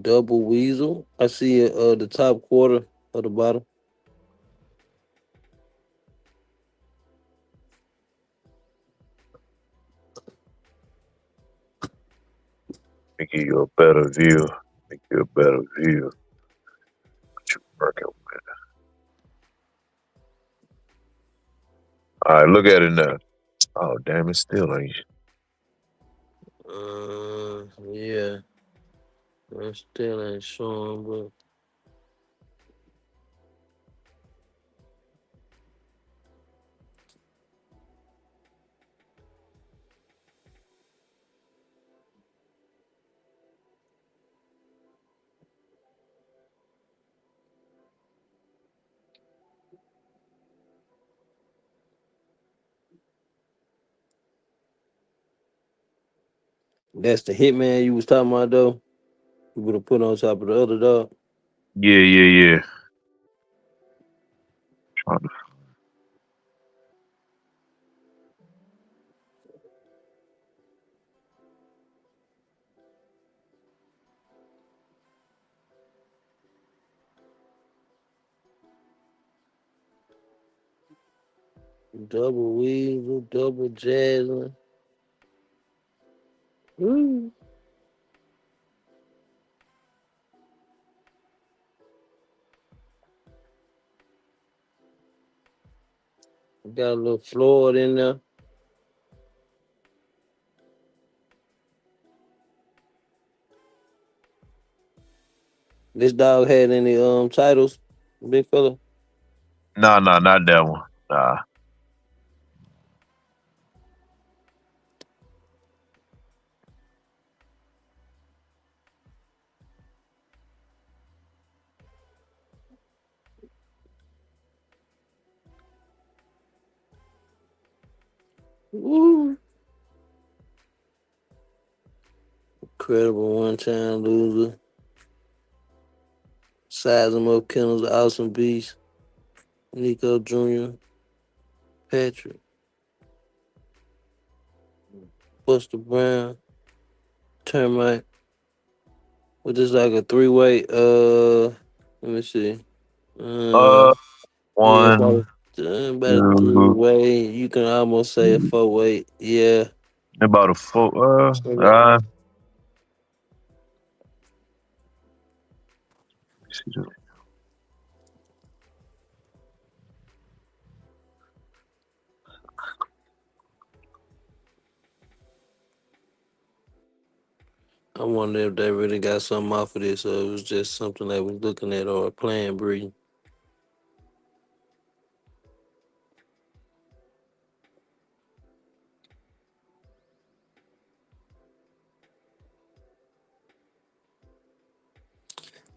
double weasel. I see the top quarter of the bottom. Let me give you a better view. Make you a better view. What you working with? All right, look at it now. Oh, damn, it still ain't. Yeah, I still ain't showing, but that's the hitman you was talking about though. You would have put on top of the other dog. Yeah, yeah, yeah. Trying to Double weasel, double jasmine. Ooh. Got a little Floyd in there. This dog had any titles, big fella? Nah, not that one. Nah. Ooh. Incredible one-time loser. Size him up, kennels, awesome beast. Nico Jr., Patrick, Buster Brown, Termite. With this like a three-way, let me see. Uh, Uh, yeah, one, about a two, three-way. You can almost say a three. four-way. Yeah. About a four. I wonder if they really got something off of this, or it was just something they was looking at or playing breed.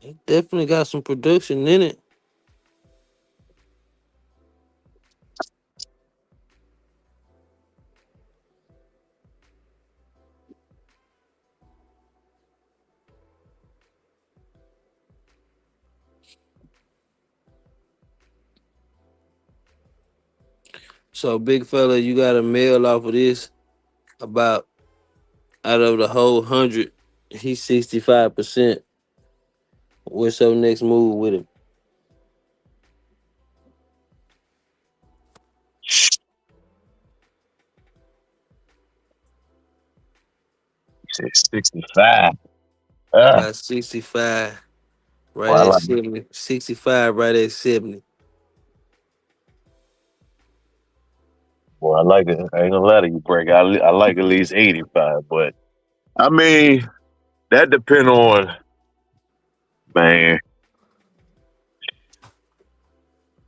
It definitely got some production in it. So big fella, you got a mail off of this about out of the whole 100, he's 65%. What's your next move with him? You said 65. Got 65 right Well, I at like 70. 65 right at 70. Well, I like it. I ain't gonna lie to you, break. I like at least 85, but I mean that depend on man.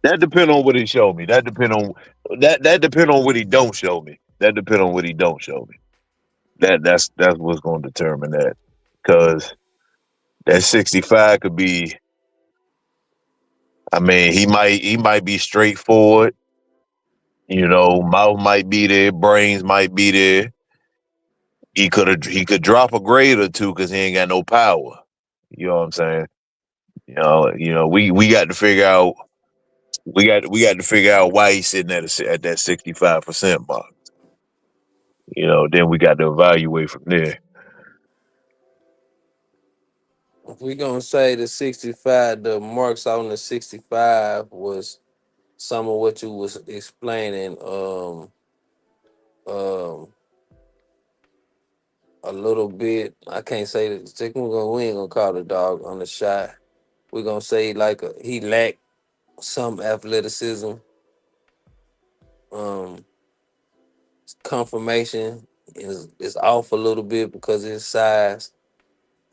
That depend on what he showed me. That depend on what he don't show me. That depend on what he don't show me. That's what's gonna determine that. Cause That 65 could be. I mean, he might be straightforward. Mouth might be there, brains might be there. He could drop a grade or two because he ain't got no power. You know what I'm saying? We got to figure out we got to figure out why he's sitting at that 65% mark. Then we got to evaluate from there. If we gonna say the 65, the marks on the 65 was some of what you was explaining. Um, a little bit. I can't say that. We ain't gonna call the dog on the shot. We're gonna say like he lacked some athleticism. Um, Confirmation is off a little bit because of his size,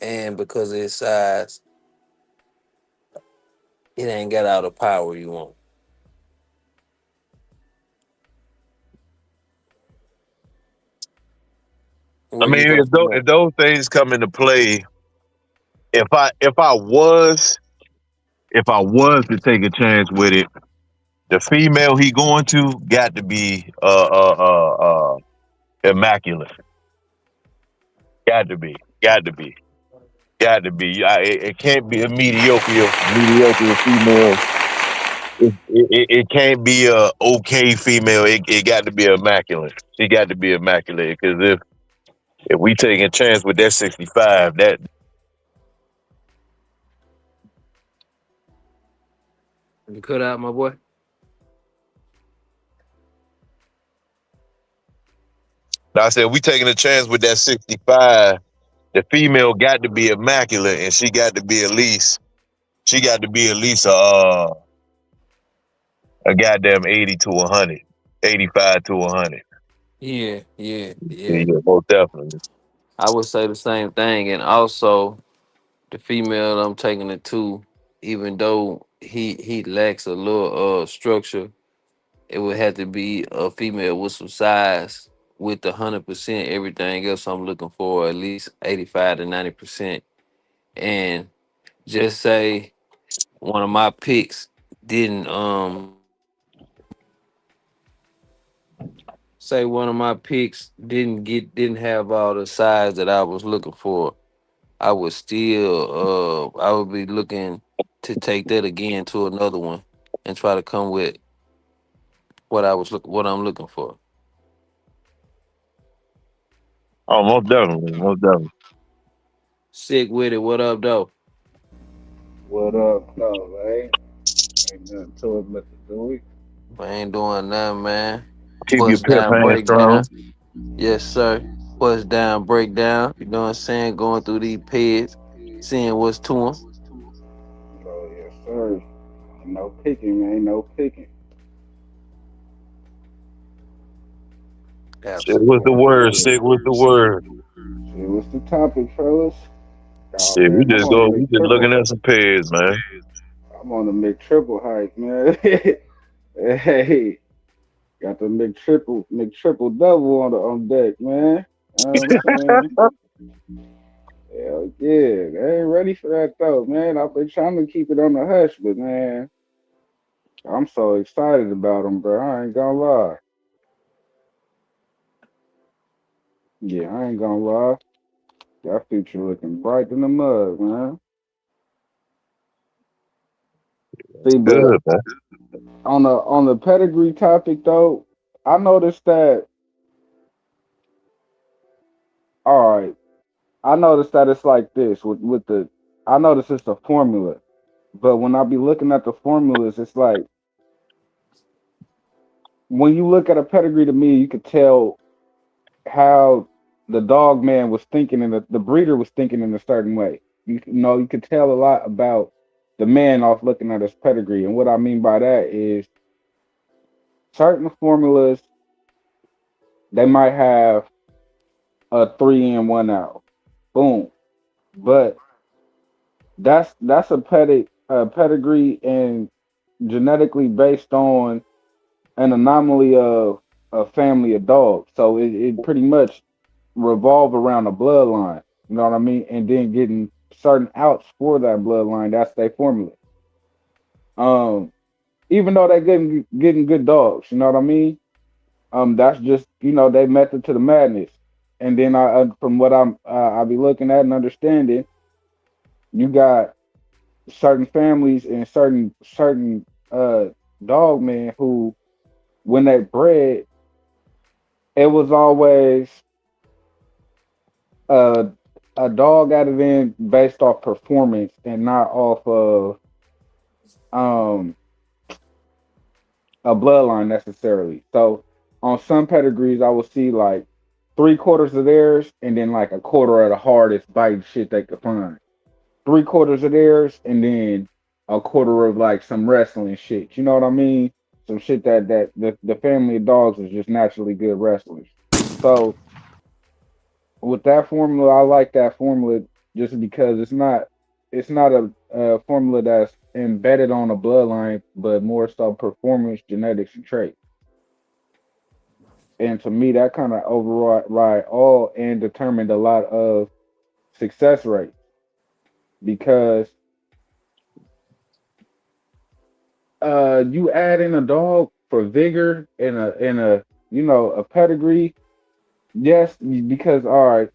and because of his size, it ain't got all the power you want. I Where you mean, go if from those, there? if those things come into play, if I was to take a chance with it, the female he going to got to be immaculate. Got to be, got to be. It can't be a mediocre female. It can't be a okay female. It got to be immaculate. She got to be immaculate because if we take a chance with that 65, that You cut out, my boy. I said we taking a chance with that 65. The female got to be immaculate, and she got to be at least a goddamn 80 to 100, 85 to 100. Yeah, yeah, Yeah, yeah. yeah, most definitely. I would say the same thing, and also the female I'm taking it to, even though he lacks a little structure, it would have to be a female with some size with 100% everything else I'm looking for, at least 85 to 90%. And just one of my picks didn't say one of my picks didn't have all the size that I was looking for. I would be looking to take that again to another one and try to come with what I'm looking for. Oh, most definitely, most definitely. Sick with it. What up, though? What up, though, man? Ain't nothing to it but to do it. I ain't doing nothing, man. Keep your Bust pimp down, hand strong. breakdown. Yes, sir. Bust down, breakdown. You know what I'm saying? Going through these pads, seeing what's to them. Oh, yes, sir. No picking, man. No picking. Shit, what's the Absolutely. word? Sick, what's the word? Shit, what's the topic, fellas? Oh, Shit, we man, I'm just on the go. We just McTriple. looking at some pairs, man. I'm on the McTriple hype, man. Hey, got the McTriple double on deck, man. You know what I'm saying? Hell yeah, they ain't ready for that though, man. I've been trying to keep it on the hush, but man, I'm so excited about them, bro. I ain't gonna lie. Yeah, I ain't gonna lie. That future looking bright in the mud, man. See, but Good, man. on the pedigree topic though, I noticed that. All right, I noticed that it's like this with the. I noticed it's a formula, but when I be looking at the formulas, it's like when you look at a pedigree to me, you could tell how the dog man was thinking and the breeder was thinking in a certain way. You know, you could tell a lot about the man off looking at his pedigree. And what I mean by that is certain formulas they might have a 3 in 1 out. Boom. But that's a pedigree and genetically based on an anomaly of a family of dogs. So it pretty much revolve around a bloodline. You know what I mean? And then getting certain outs for that bloodline. That's their formula. Um, even though they getting good dogs, you know what I mean? That's just they method to the madness. And then from what I be looking at and understanding, you got certain families and certain dog men who, when they bred, it was always uh, a dog added in based off performance and not off of um a bloodline necessarily. So on some pedigrees, I will see like 3/4 of theirs and then like a quarter of the hardest biting shit they could find. 3/4 of theirs and then a quarter of like some wrestling shit. You know what I mean? Some shit that the family of dogs is just naturally good wrestlers. So with that formula, I like that formula just because it's not a formula that's embedded on a bloodline, but more so performance, genetics, and traits. And to me, that kind of override all and determined a lot of success rate because you add in a dog for vigor and a a pedigree. Yes, because all right,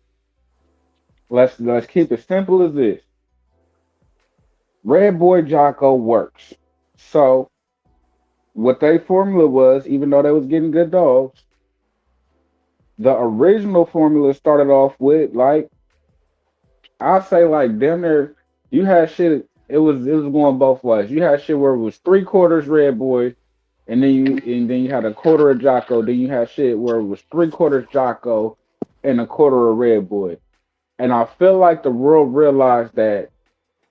let's keep it simple as this. Red Boy Jocko works. So what they formula was, even though they was getting good dogs, the original formula started off with like I'll say like damn near you had shit. It was going both ways. You had shit where it was 3/4 Red Boy, and then you had a quarter of Jocko. Then you had shit where it was 3/4 Jocko and a quarter of Red Boy. And I feel like the world realized that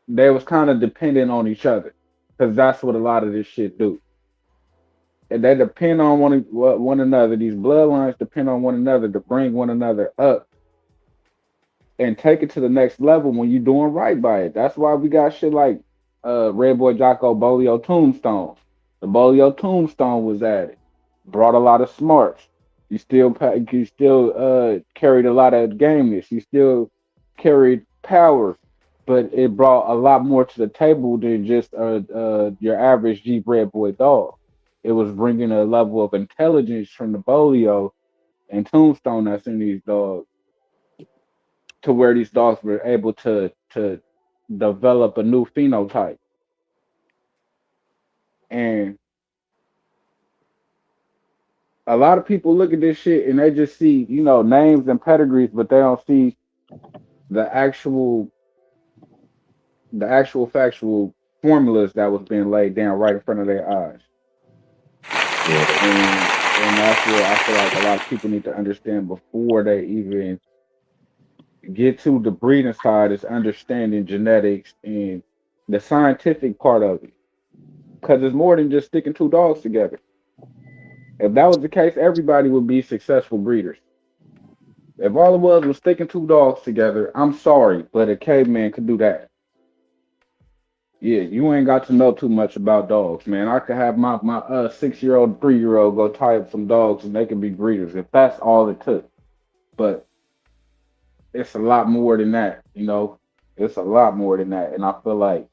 they was kind of dependent on each other because that's what a lot of this shit do. And they depend on one another. These bloodlines depend on one another to bring one another up and take it to the next level when you're doing right by it. That's why we got shit like Red Boy Jocko Bolio Tombstone. The Bolio Tombstone was added, brought a lot of smarts. You still carried a lot of gameness. You still carried power, but it brought a lot more to the table than just your average Jeep Red Boy dog. It was bringing a level of intelligence from the Bolio and Tombstone that's in these dogs to where these dogs were able to develop a new phenotype. And a lot of people look at this shit and they just see, names and pedigrees, but they don't see the actual factual formulas that was being laid down right in front of their eyes. Yeah. And that's what I feel like a lot of people need to understand before they even get to the breeding side is understanding genetics and the scientific part of it. Because it's more than just sticking two dogs together. If that was the case, everybody would be successful breeders. If all it was sticking two dogs together, I'm sorry, but a caveman could do that. Yeah, you ain't got to know too much about dogs, man. I could have my 6-year-old, 3-year-old go tie up some dogs and they can be breeders if that's all it took. But it's a lot more than that. It's a lot more than that, and I feel like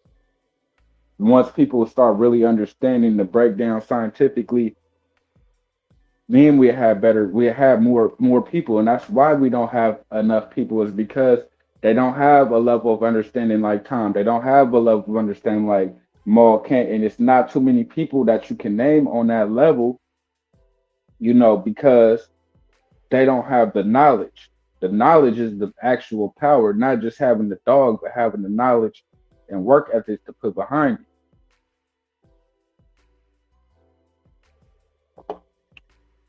once people start really understanding the breakdown scientifically, then we have more people, and that's why we don't have enough people is because they don't have a level of understanding like Tom. They don't have a level of understanding like Maul Kent, and it's not too many people that you can name on that level, because they don't have the knowledge. The knowledge is the actual power, not just having the dog, but having the knowledge and work ethic to put behind it.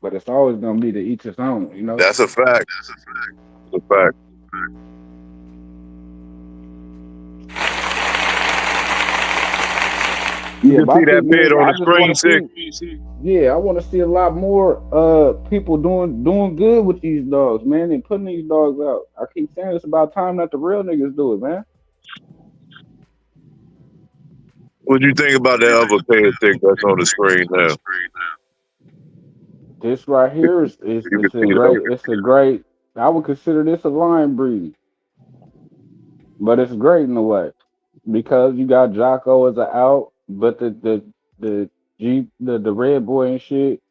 But it's always gonna be to each his own. That's a fact. That's a fact. You Yeah, can my see that thing bid is, on I the just screen, want to Sick. see. Yeah, I want to see a lot more people doing good with these dogs, man, and putting these dogs out. I keep saying it's about time that the real niggas do it, man. What do you think about that other pair Sick that's on the screen now? This right here is You can it's a see them. great it's a great. I would consider this a lion breed. but it's great in a way because you got Jocko as a out, but the Jeep the Red Boy and shit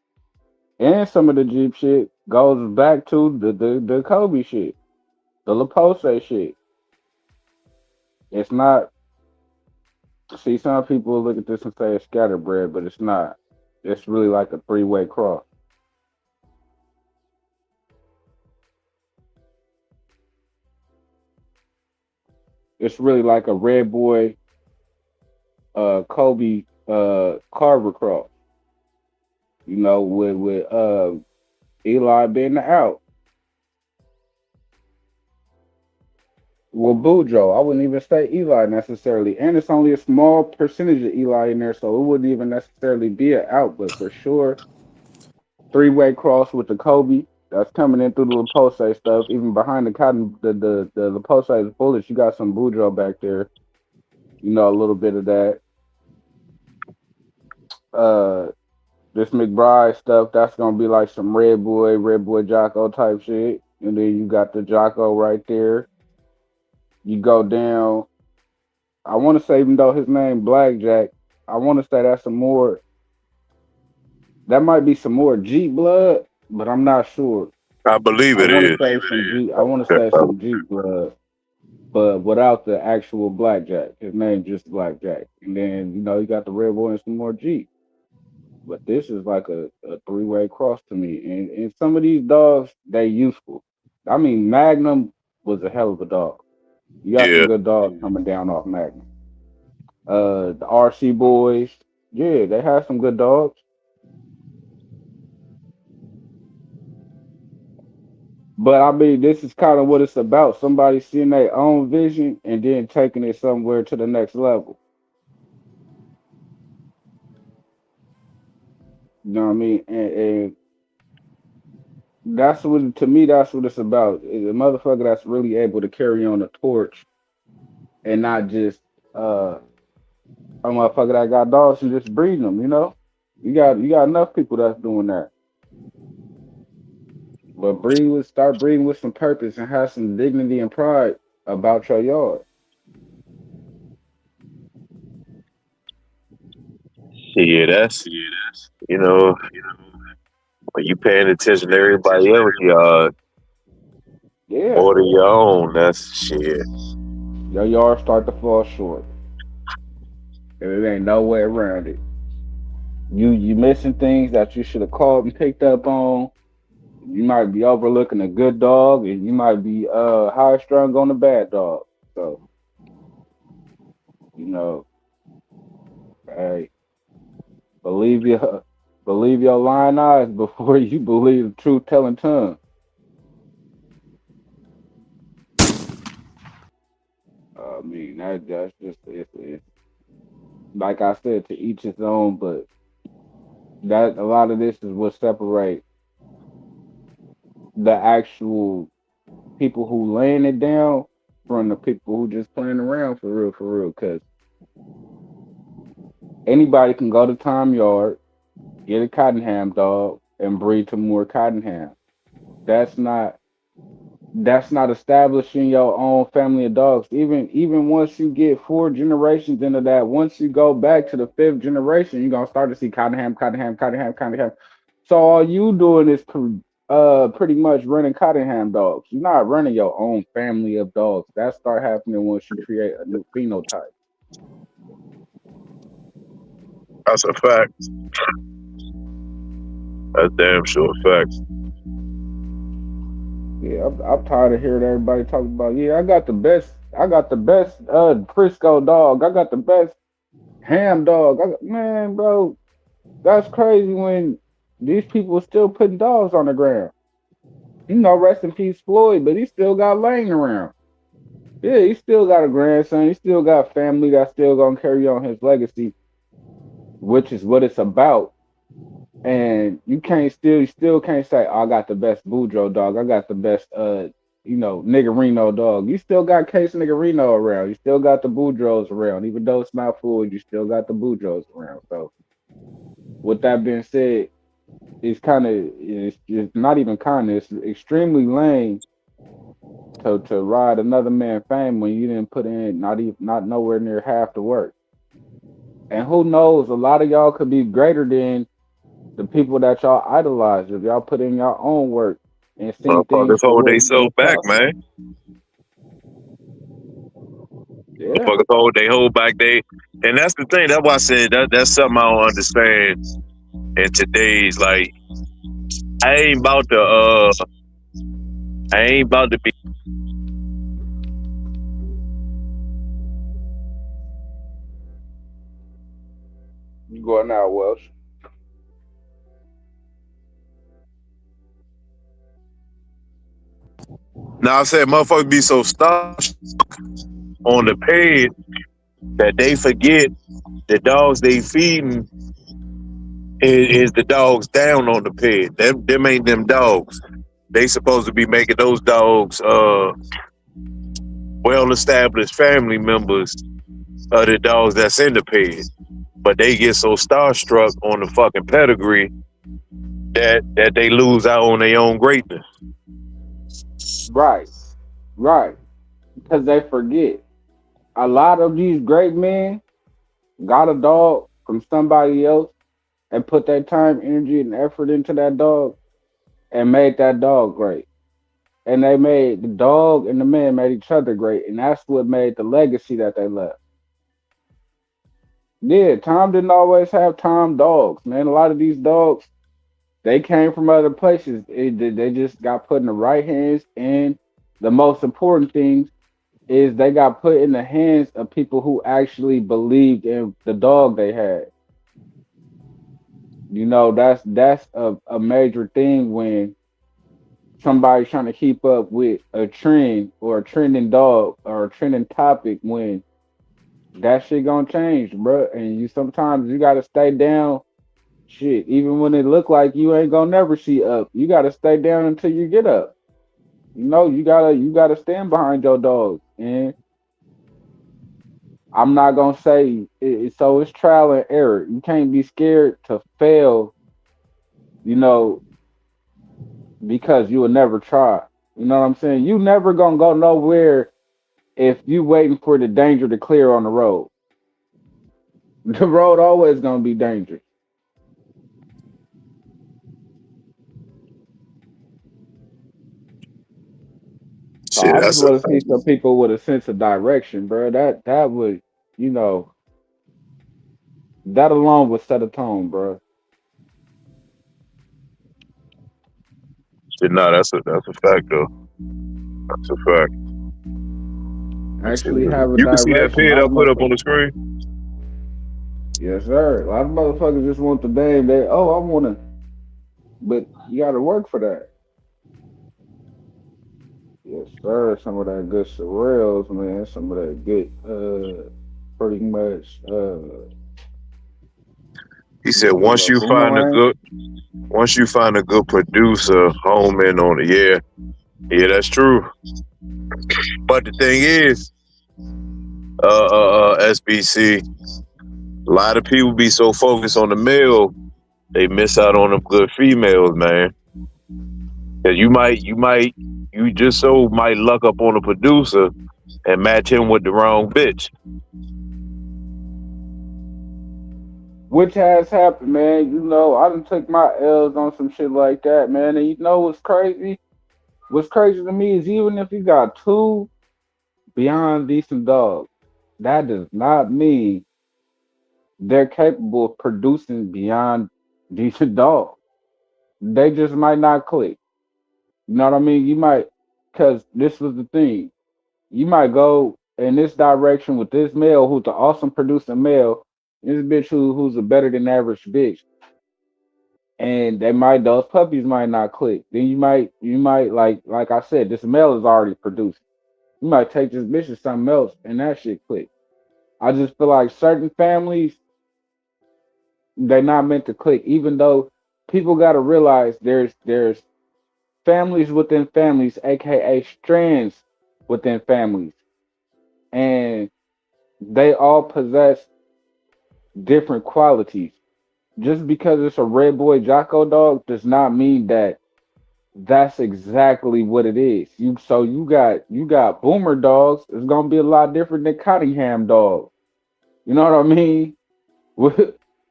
and some of the Jeep shit goes back to the Kobe shit, the Lapose shit. It's not. See, some people look at this and say it's scatterbread, but it's not. It's really like a three-way cross. It's really like a Red Boy, Kobe, Carver cross. With Eli being out. Well, Boudreaux, I wouldn't even say Eli necessarily, and it's only a small percentage of Eli in there, so it wouldn't even necessarily be an out. But for sure, three-way cross with the Kobe that's coming in through the Lapose stuff. Even behind the cotton, the Lapose bullets, you got some Boudreaux back there. A little bit of that. Uh, this McBride stuff, that's gonna be like some Red Boy Jocko type shit. And then you got the Jocko right there. You go down. I want to say, even though his name Blackjack, I want to say that's some more. That might be some more Jeep blood, but I'm not sure. I believe I it want to is. say some Jeep. I want to say some Jeep blood, but without the actual Blackjack. His name just Blackjack. And then you got the Red Boy and some more Jeep. But this is like a three-way cross to me. And some of these dogs, they useful. I mean, Magnum was a hell of a dog. You got some Yeah, good dogs coming down off Magnum. The RC boys, yeah, they have some good dogs. But I mean, this is kind of what it's about. Somebody seeing their own vision and then taking it somewhere to the next level. You know what I mean? And that's what, to me, that's what it's about. Is a motherfucker that's really able to carry on the torch and not just uh a motherfucker that got dogs and just breeding them. You got enough people that's doing that. But start breeding with some purpose and have some dignity and pride about your yard. yeah. That's you know when you paying attention to everybody else, Yeah, more than your own. That's shit. your yard start to fall short, and it ain't no way around it. You missing things that you should have called and picked up on. You might be overlooking a good dog, and you might be high strung on a bad dog. So you know, hey, believe your believe your lying eyes before you believe the truth telling tongue. I mean, that's just it's like I said, to each his own. But that a lot of this is what separate the actual people who laying it down from the people who just playing around for real. Because anybody can go to Tom Yard, get a Cottenham dog, and breed to more Cottenham. That's not that's not establishing your own family of dogs. Even once you get four generations into that, once you go back to the fifth generation, you're gonna start to see Cottenham, Cottenham, Cottenham, Cottenham. So all you doing is pretty much running Cottenham dogs. You're not running your own family of dogs. That start happening once you create a new phenotype. That's a fact. That's damn sure a fact. Yeah, I'm tired of hearing everybody talk about. Yeah, I got the best Frisco dog. I got the best ham dog. Man, bro, that's crazy when these people still putting dogs on the ground. Rest in peace Floyd, but he still got Lane around. Yeah, he still got a grandson. He still got family that's still gonna carry on his legacy, which is what it's about. And you still can't say, oh, I got the best Boudreaux dog. I got the best Niggerino dog. You still got Case Niggerino around. You still got the Boudreaux around. Even though it's not Floyd, you still got the Boudreaux around. So with that being said, it's not even kind of, it's extremely lame to ride another man's fame when you didn't put in not nowhere near half the work. And who knows, a lot of y'all could be greater than the people that y'all idolize if y'all put in your own work and seen things Motherfuckers for hold what they what self it back, costs. man. Yeah, Motherfuckers hold back they, and that's the thing. That's why I said that's something I don't understand in today's like. I ain't about to I ain't about to be. you going out, Welsh. Now I said motherfuckers be so stuck on the page that they forget the dogs they feeding is the dogs down on the pig. Them ain't them dogs. They supposed to be making those dogs well established family members of the dogs that's in the pig. But they get so starstruck on the fucking pedigree that they lose out on their own greatness. Right, right. Because they forget. A lot of these great men got a dog from somebody else and put that time, energy, and effort into that dog and made that dog great. And they made the dog and the man made each other great, and that's what made the legacy that they left. Yeah, Tom didn't always have Tom dogs, man. A lot of these dogs, they came from other places. They just got put in the right hands, and the most important thing is they got put in the hands of people who actually believed in the dog they had. That's a major thing when somebody's trying to keep up with a trend or a trending dog or a trending topic when that shit gonna change, bro. And you sometimes you gotta stay down. Shit, even when it look like you ain't gonna never see up, you gotta stay down until you get up. You gotta stand behind your dog. And I'm not gonna say so it's trial and error. You can't be scared to fail, you know, because you will never try. You know what I'm saying? You never gonna go nowhere if you waiting for the danger to clear on the road. The road always gonna be dangerous. So Shit, I just that's a want to fact. see some people with a sense of direction, bro. That would, you know, that alone would set a tone, bro. Shit, nah, that's a fact though. That's a fact. Let's see. Actually have a You can see that direction. A pig lot I of put up on motherfuckers. the screen. Yes, sir. A lot of motherfuckers just want the name. I want to, but you got to work for that. Yes, sir. Some of that good surreals, man. Some of that good, pretty much, He said boomerang. once you find a good producer, home in on it. Yeah, yeah, that's true. But the thing is, SBC, a lot of people be so focused on the male, they miss out on them good females, man. Cause you just so might luck up on a producer and match him with the wrong bitch. Which has happened, man. I done took my L's on some shit like that, man. And you know what's crazy? What's crazy to me is even if you got two beyond decent dogs, that does not mean they're capable of producing beyond decent dogs. They just might not click. You know what I mean? You might, because this was the thing. You might go in this direction with this male who's an awesome producing male, this bitch who's a better than average bitch. And those puppies might not click. Then you might like I said, this male is already produced. You might take this bitch to something else and that shit click. I just feel like certain families they're not meant to click, even though people gotta realize there's families within families, aka strands within families. And they all possess different qualities. Just because it's a red boy Jocko dog does not mean that That's exactly what it is. You got boomer dogs. It's gonna be a lot different than Cottingham dogs. You know what I mean?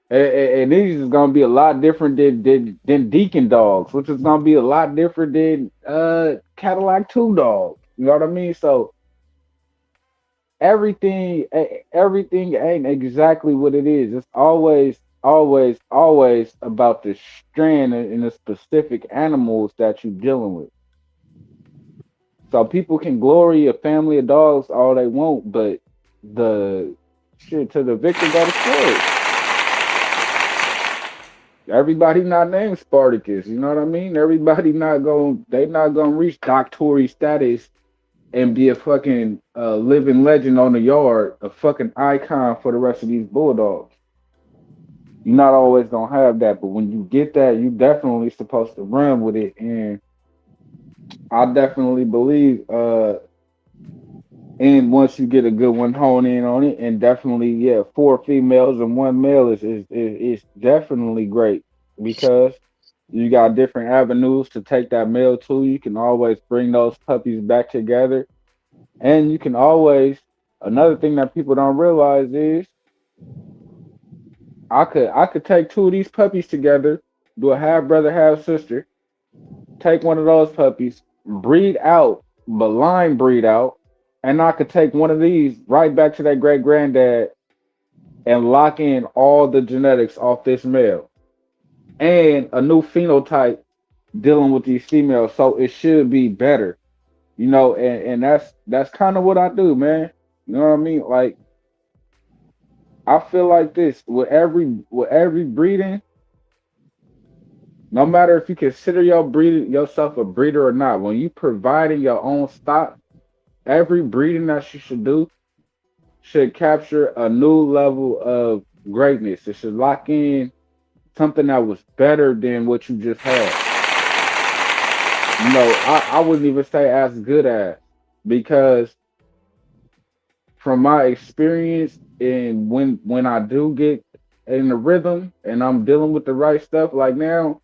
And these is gonna be a lot different than Deacon dogs, which is gonna be a lot different than Cadillac two dogs. You know what I mean? So everything ain't exactly what it is. It's always about the strand and the specific animals that you're dealing with. So people can glory a family of dogs all they want, but the shit to the victor go to sword. Everybody not named Spartacus, you know what I mean? Everybody not gonna reach doctory status and be a fucking living legend on the yard, a fucking icon for the rest of these bulldogs. You're not always gonna have that, but when you get that, you definitely supposed to run with it. And I definitely believe and once you get a good one hone in on it, and definitely, yeah, four females and one male is definitely great because you got different avenues to take that male to. You can always bring those puppies back together, and you can always. Another thing that people don't realize is I could take two of these puppies together, do a half brother half sister, take one of those puppies, breed out, but line breed out, and I could take one of these right back to that great granddad and lock in all the genetics off this male and a new phenotype dealing with these females. So it should be better, and that's kind of what I do, man. You know what I mean? Like I feel like this with every breeding, no matter if you consider yourself a breeder or not, when you providing your own stock, every breeding that you should do should capture a new level of greatness. It should lock in something that was better than what you just had. I wouldn't even say as good as because from my experience and when I do get in the rhythm and I'm dealing with the right stuff, like now,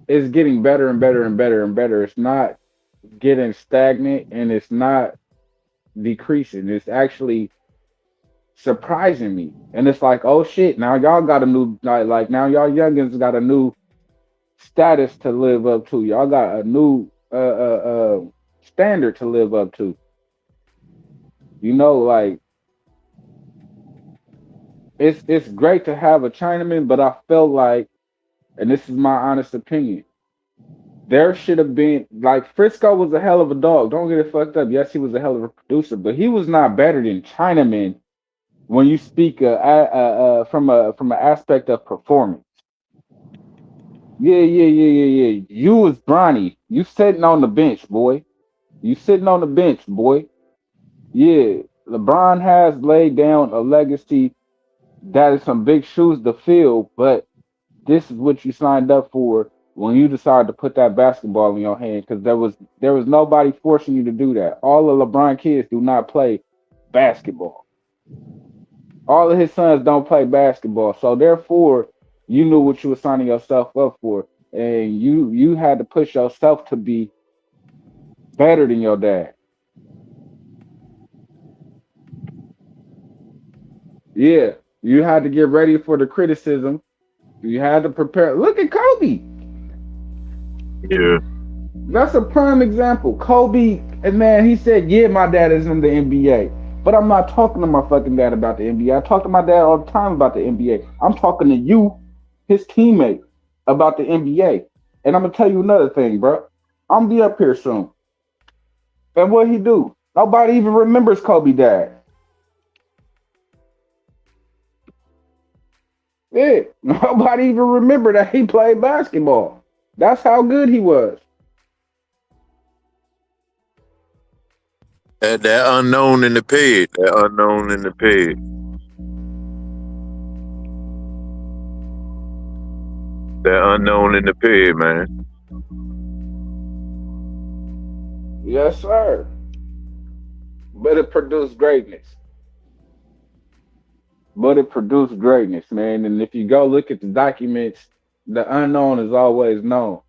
it's getting better and better and better and better. It's not getting stagnant and it's not decreasing. It's actually surprising me. And it's like, oh shit, now y'all got a new like now y'all youngins got a new status to live up to. Y'all got a new standard to live up to. Like it's great to have a Chinaman, but I felt like, and this is my honest opinion, there should have been like Frisco was a hell of a dog. Don't get it fucked up. Yes, he was a hell of a producer, but he was not better than Chinaman when you speak from an aspect of performance. Yeah, yeah, yeah, yeah, yeah. You was Bronny. You sitting on the bench, boy. You sitting on the bench, boy. Yeah, LeBron has laid down a legacy that is some big shoes to fill, but this is what you signed up for when you decided to put that basketball in your hand because there was nobody forcing you to do that. All the LeBron kids do not play basketball. All of his sons don't play basketball. So therefore, you knew what you were signing yourself up for. And you had to push yourself to be better than your dad. Yeah. You had to get ready for the criticism. You had to prepare. Look at Kobe. Yeah. That's a prime example. Kobe, and man, he said, yeah, my dad is in the NBA. But I'm not talking to my fucking dad about the NBA. I talk to my dad all the time about the NBA. I'm talking to you, his teammate, about the NBA. And I'm gonna tell you another thing, bro. I'm gonna be up here soon. And what he do? Nobody even remembers Kobe dad. Yeah, nobody even remember that he played basketball. That's how good he was. That unknown in the pig. That unknown in the pig. That unknown in the pig, man. Yes, sir. But it produced greatness. But it produced greatness, man. And if you go look at the documents, The unknown is always known,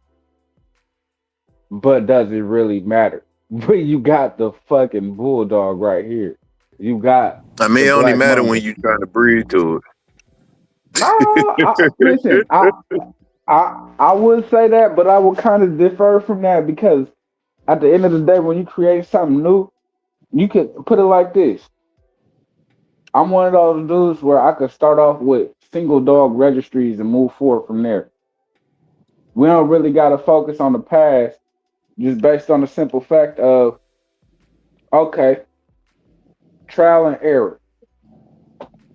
but does it really matter? But you got the fucking bulldog right here. You got I mean, the it only black matter mamba. when you trying to breed to No, listen, I would say that, but I would kind of differ from that because at the end of the day, when you create something new, you could put it like this. I'm one of those dudes where I could start off with single dog registries and move forward from there. We don't really got to focus on the past just based on the simple fact of, okay, trial and error.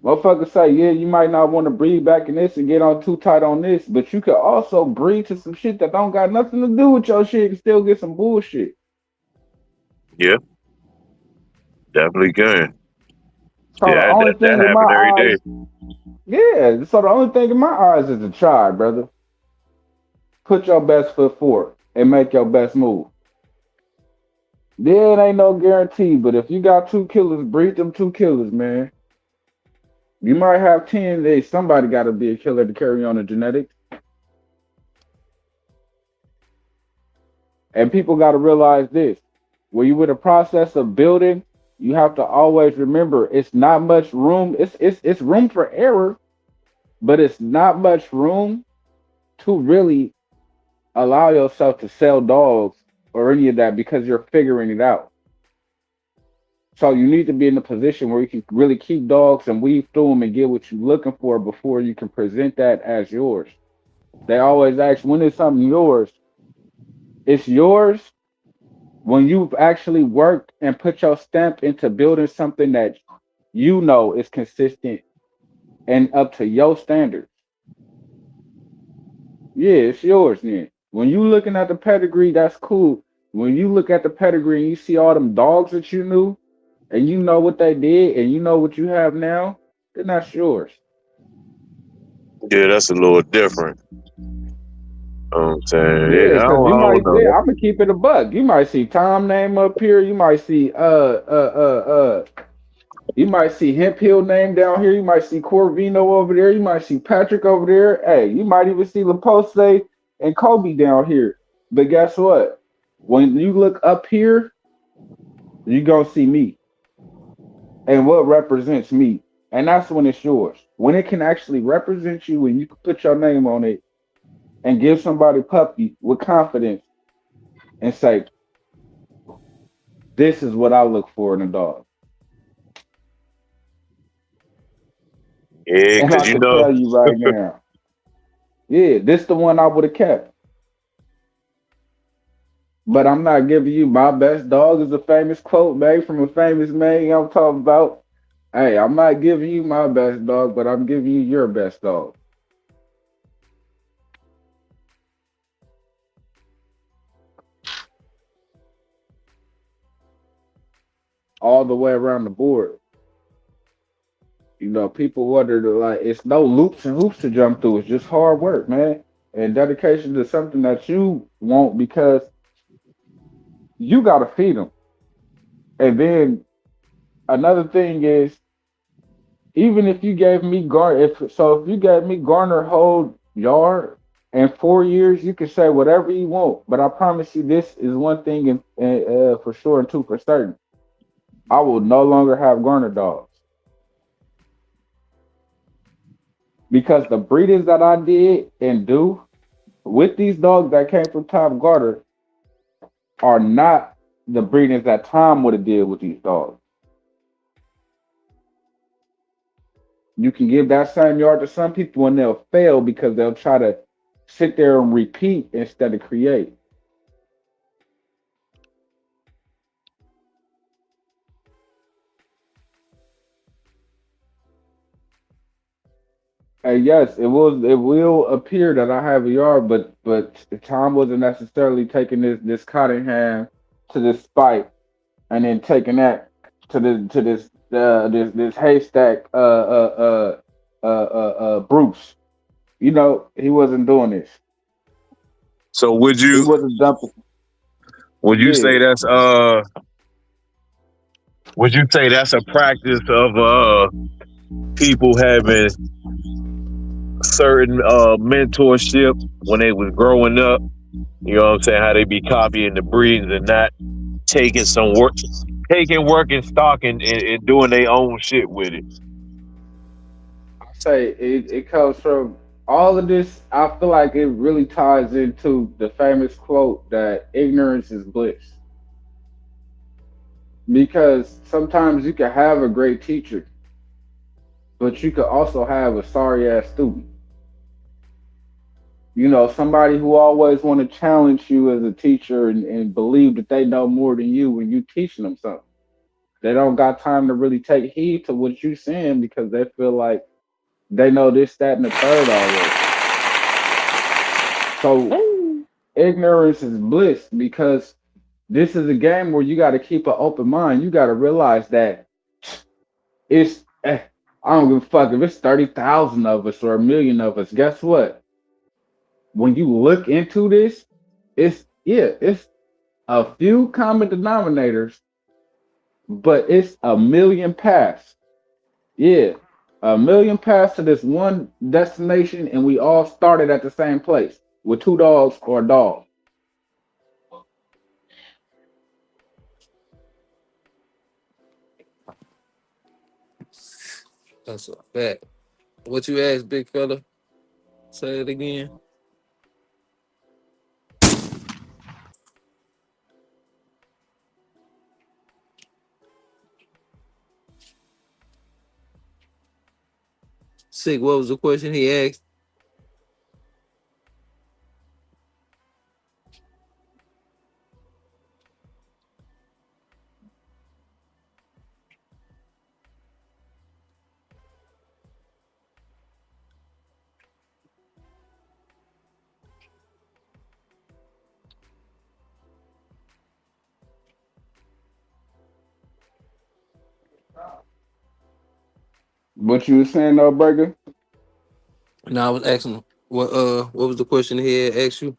Motherfuckers say, yeah, you might not want to breathe back in this and get on too tight on this, but you could also breathe to some shit that don't got nothing to do with your shit and still get some bullshit. Yeah, definitely can. So the Yeah, only that thing in my happen every day. eyes, yeah, so the only thing in my eyes is to try, brother. Put your best foot forward and make your best move. There ain't no guarantee, but if you got 2 killers, breed them 2 killers, man. You might have 10 days. Somebody got to be a killer to carry on the genetics. And people got to realize this. When you with a process of building, you have to always remember it's not much room. It's room for error, but it's not much room to really allow yourself to sell dogs or any of that because you're figuring it out. So you need to be in a position where you can really keep dogs and weave through them and get what you're looking for before you can present that as yours. They always ask, when is something yours? It's yours when you've actually worked and put your stamp into building something that you know is consistent and up to your standards. Yeah, it's yours then. When you looking at the pedigree, that's cool. When you look at the pedigree and you see all them dogs that you knew and you know what they did and you know what you have now, then that's yours. Yeah, that's a little different. I'm saying, Yeah, yeah, because you I don't might say, know. I'm gonna keep it a buck. You might see Tom name up here. You might see Hemp Hill name down here. You might see Corvino over there. You might see Patrick over there. Hey, you might even see Laposte and Kobe down here. But guess what? When you look up here, you gonna see me and what represents me. And that's when it's yours. When it can actually represent you and you can put your name on it and give somebody puppy with confidence and say, this is what I look for in a dog. Yeah, And I because you can know, tell you right now, yeah, this the one I would have kept. But I'm not giving you my best dog is a famous quote made from a famous man I'm talking about. Hey, I'm not giving you my best dog, but I'm giving you your best dog. All the way around the board. You know, people wonder like it's no loops and hoops to jump through. It's just hard work, man. And dedication to something that you want because you gotta feed them. And then another thing is even if you gave me if you gave me Garner whole yard in 4 years, you can say whatever you want. But I promise you, this is one thing and for sure and two for certain. I will no longer have Garner dogs because the breedings that I did and do with these dogs that came from Tom Garner are not the breedings that Tom would have did with these dogs. You can give that same yard to some people and they'll fail because they'll try to sit there and repeat instead of create. And yes, it will appear that I have a yard, but Tom wasn't necessarily taking this Cottingham to this spike and then taking that to this haystack Bruce. You know, he wasn't doing this. so He wasn't dumping. Yeah. would you say that's a practice of people having certain mentorship when they was growing up. You know what I'm saying? How they be copying the breeds and not taking some work, taking work and stock and doing their own shit with it. I say it comes from all of this. I feel like it really ties into the famous quote that ignorance is bliss. Because sometimes you can have a great teacher, but you could also have a sorry ass student. Somebody who always want to challenge you as a teacher and believe that they know more than you when you teaching them something. They don't got time to really take heed to what you saying because they feel like they know this, that, and the third already. So ignorance is bliss because this is a game where you got to keep an open mind. You got to realize that I don't give a fuck if it's 30,000 of us or a million of us. Guess what? When you look into this, it's a few common denominators, but it's a million paths. Yeah, a million paths to this one destination, and we all started at the same place with two dogs or a dog. That's a fact. What you asked, big fella? Say it again. Sick. What was the question he asked? What you was saying, though, Burger? No, I was asking what was the question he had asked you?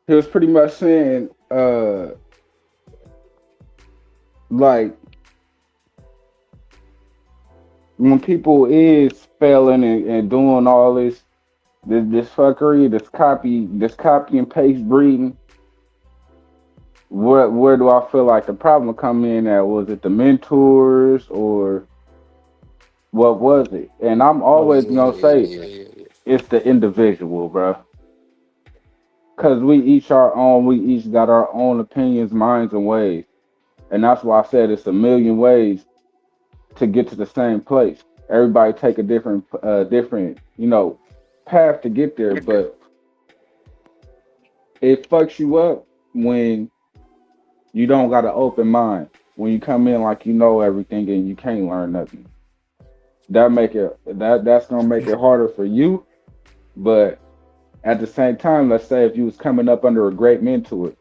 He was pretty much saying, like when people is failing and doing all this fuckery, this copy and paste breeding. Where do I feel like the problem come in at? Was it the mentors or what was it? And I'm Oh always yeah, gonna yeah, say yeah, yeah, yeah. it's the individual, bro. Cause we each our own, we each got our own opinions, minds, and ways. And that's why I said it's a million ways to get to the same place. Everybody take a different path to get there, but it fucks you up when you don't got an open mind. When you come in like you know everything and you can't learn nothing. That's gonna make it harder for you. But at the same time, let's say if you was coming up under a great mentor,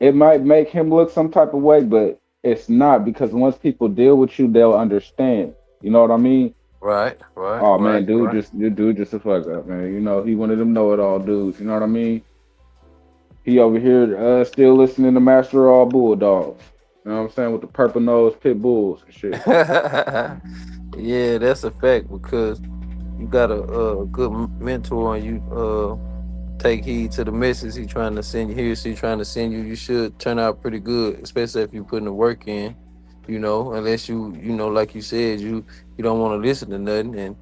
it might make him look some type of way, but it's not because once people deal with you, they'll understand. You know what I mean? Right, right, Oh man, right, right. dude just a fuck up, man. He one of them know it all dudes. You know what I mean? He over here still listening to Master of all Bulldogs. You know what I'm saying? With the purple nose pit bulls and shit. Yeah, that's a fact because you got a good mentor and you take heed to the message he trying to send you. He trying to send you. You should turn out pretty good, especially if you putting the work in. Unless like you said, you don't want to listen to nothing. And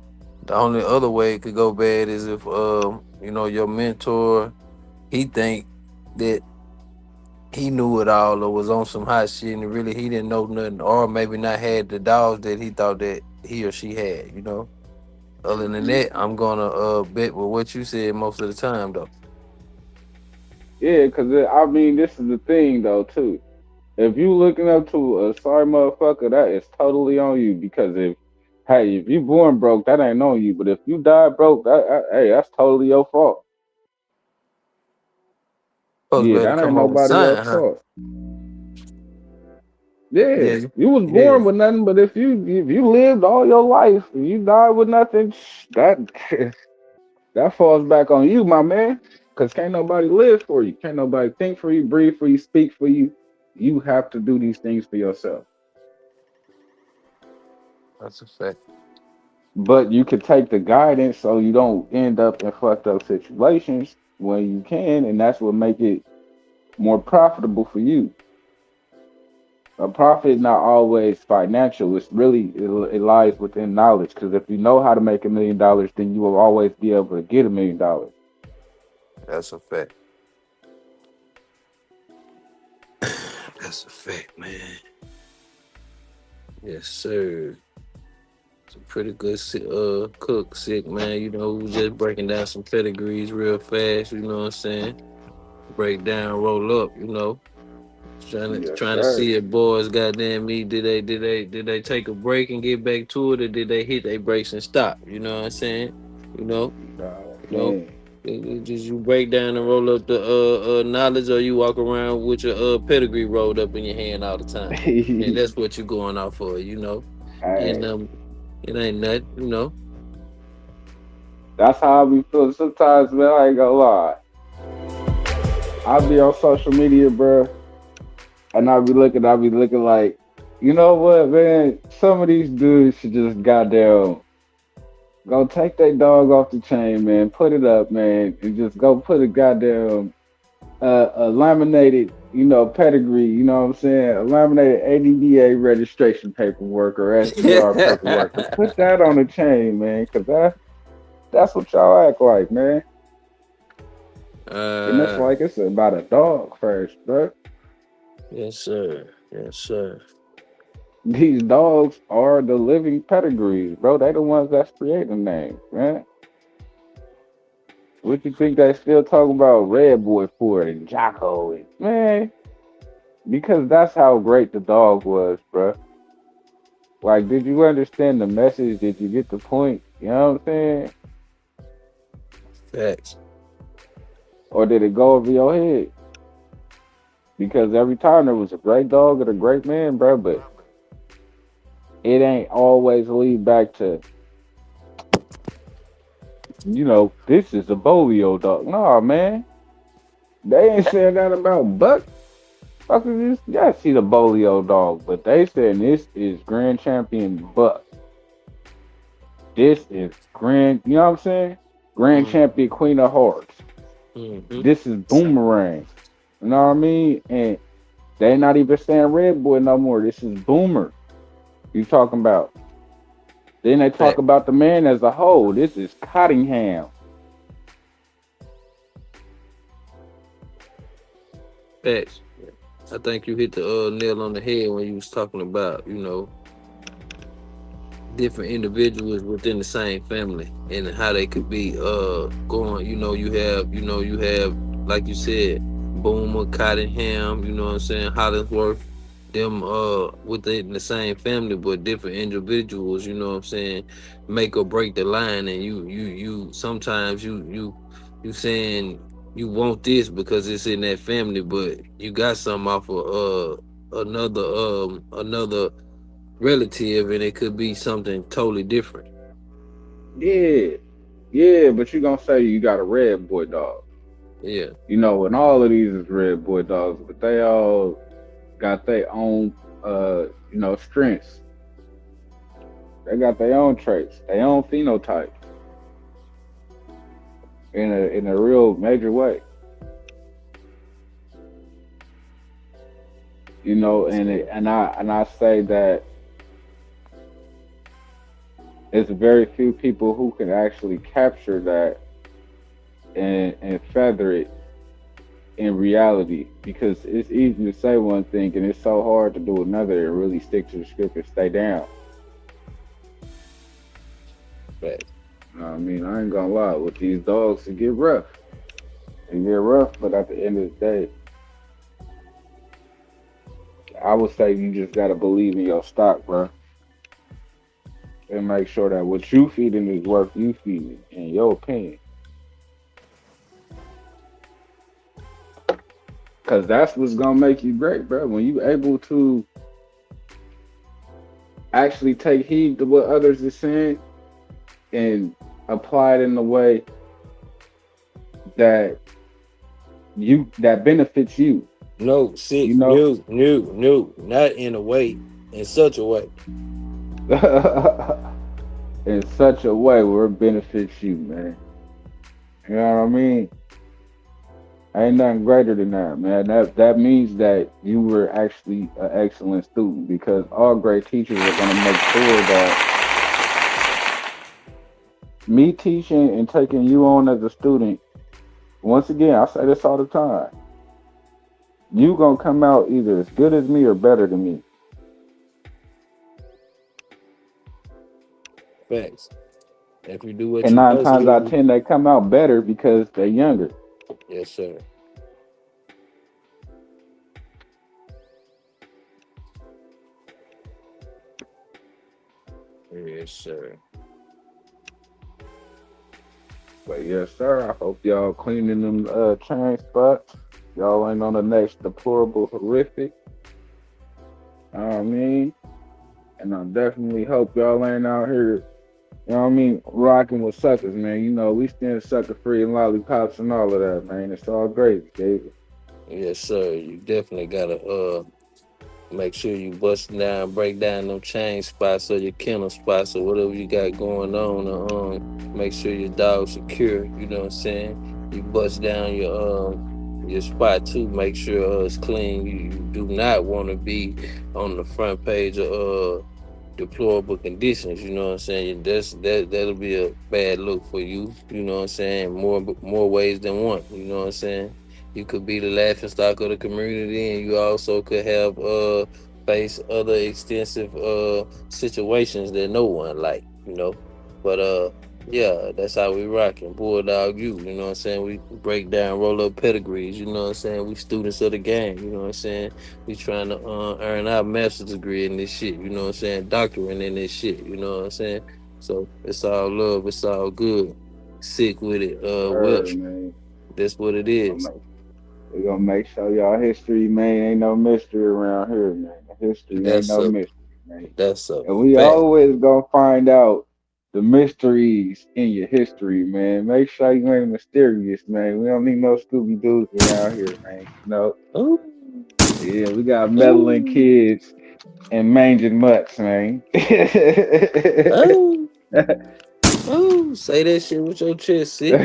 the only other way it could go bad is if your mentor he think that he knew it all or was on some hot shit and really he didn't know nothing or maybe not had the dogs that he thought that he or she had. Other than that, I'm gonna bet with what you said most of the time though. Yeah, because I mean, this is the thing though too. If you looking up to a sorry motherfucker, that is totally on you. Because if you born broke, that ain't on you. But if you die broke, hey, that's totally your fault. Supposed to Yeah, be able to that ain't come up with nobody something, else's huh? fault. Yeah, Yeah, you was yeah. born with nothing, but if you lived all your life and you died with nothing, that that falls back on you, my man. Cause can't nobody live for you. Can't nobody think for you, breathe for you, speak for you. You have to do these things for yourself. That's a fact. But you could take the guidance so you don't end up in fucked up situations when you can, and that's what make it more profitable for you. A profit is not always financial. It's really it lies within knowledge. Because if you know how to make $1 million, then you will always be able to get $1 million. That's a fact. That's a fact, man. Yes, sir. Some pretty good cook sick, man. You know, we was just breaking down some pedigrees real fast, you know what I'm saying? Break down, roll up, you know. Yes, Trying to sir. see if boys goddamn me, did they take a break and get back to it, or did they hit their brakes and stop? You know what I'm saying? You know, you know. Man. Just you break down and roll up the knowledge, or you walk around with your pedigree rolled up in your hand all the time, and that's what you going out for, you know. And Hey, it ain't nothing, you know. that's how I be feeling sometimes, man. I ain't gonna lie. I be on social media, bro, and I be looking like, you know what, man? Some of these dudes should just goddamn go take their dog off the chain, man. Put it up, man, and just go put a goddamn a laminated, pedigree. You know what I'm saying? A laminated ADBA registration paperwork or STR paperwork, and put that on the chain, man, because that's what y'all act like, man. And it's uh, like it's about a dog first, bro. yes, sir. Yes, sir. These dogs are the living pedigrees, bro. They the ones that's creating names, man. What you think they still talking about Red Boy for and Jocko and man? Because that's how great the dog was, bro. Like, did you understand the message? Did you get the point? You know what I'm saying? Facts. Or did it go over your head? Because every time there was a great dog and a great man, bro, but it ain't always lead back to, this is a Bolio dog. No, man. They ain't saying that about Buck. Fuckers just, yeah, see the Bolio dog, but they saying this is Grand Champion Buck. This is Grand, you know what I'm saying? Grand Mm, Champion Queen of Hearts. mm-hmm. This is Boomerang. You know what I mean? And they not even saying Red Boy no more. This is Boomer. You talking about? Then they talk Fact, about the man as a whole. This is Cottingham. facts. I think you hit the nail on the head when you was talking about, different individuals within the same family and how they could be going, you have like you said, Boomer, Cottingham, you know what I'm saying, Hollingsworth, them within the same family but different individuals, you know what I'm saying, make or break the line. And you sometimes you saying you want this because it's in that family, but you got something off of another relative, and it could be something totally different. Yeah. Yeah, but you gonna say you got a Red Boy dog. Yeah, And all of these is Red Boy dogs, but they all got their own strengths. They got their own traits, their own phenotype in a real major way. And I say that it's very few people who can actually capture that and feather it in reality, because it's easy to say one thing and it's so hard to do another and really stick to the script and stay down. fact. You know what I mean? I ain't gonna lie, with these dogs it get rough. It get rough, but at the end of the day, I would say you just gotta believe in your stock, bro. And make sure that what you feeding is worth you feeding, in your opinion. Cause that's what's gonna make you great, bro. When you able to actually take heed to what others are saying and apply it in a way that that benefits you. No, sick, You know, no, not in a way, in such a way. in such a way where it benefits you, man. You know what I mean? Ain't nothing greater than that, man. That means that you were actually an excellent student because all great teachers are gonna make sure that me teaching and taking you on as a student, once again, I say this all the time, you gonna come out either as good as me or better than me. Facts. If you do what And you nine supposed to times out of do, 10, they come out better because they're younger. yes, sir. Yes, sir. But yes, sir. I hope y'all cleaning them chain spots. Y'all ain't on the next deplorable horrific. You know what I mean? And I definitely hope y'all ain't out here, you know what I mean, rocking with suckers, man. You know, we stand sucker free and lollipops and all of that, man. It's all great, David. Yes, sir. You definitely gotta make sure you bust down, break down them chain spots or your kennel spots or whatever you got going on. Make sure your dog's secure. You know what I'm saying? You bust down your spot too. Make sure it's clean. You do not want to be on the front page of deplorable conditions. You know what I'm saying? That'll be a bad look for you. You know what I'm saying? More ways than one. You know what I'm saying? You could be the laughing stock of the community, and you also could have face other extensive situations that no one like. You know, but yeah, that's how we rocking. Bulldog you know what I'm saying? We break down, roll up pedigrees, you know what I'm saying? We students of the game, you know what I'm saying? We trying to earn our master's degree in this shit, you know what I'm saying? Doctorate in this shit, you know what I'm saying? So it's all love, it's all good. Sick with it, Sure, Welch. man. That's what it We gonna is. make, we gonna make sure y'all history, man, ain't no mystery around here, man. History ain't That's no a mystery, man. that's a And we fact. always gonna find out the mysteries in your history, man. Make sure you ain't mysterious, man. We don't need no Scooby Doo's around here, man. No. Ooh, Yeah, we got meddling ooh, kids and manging mutts, man. ooh, ooh. Say that shit with your chest, sick.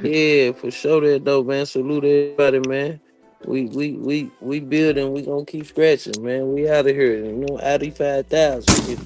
Yeah, for sure that though, man. Salute everybody, man. We building, we gonna keep scratching, man. We out of here. You know, 85,000.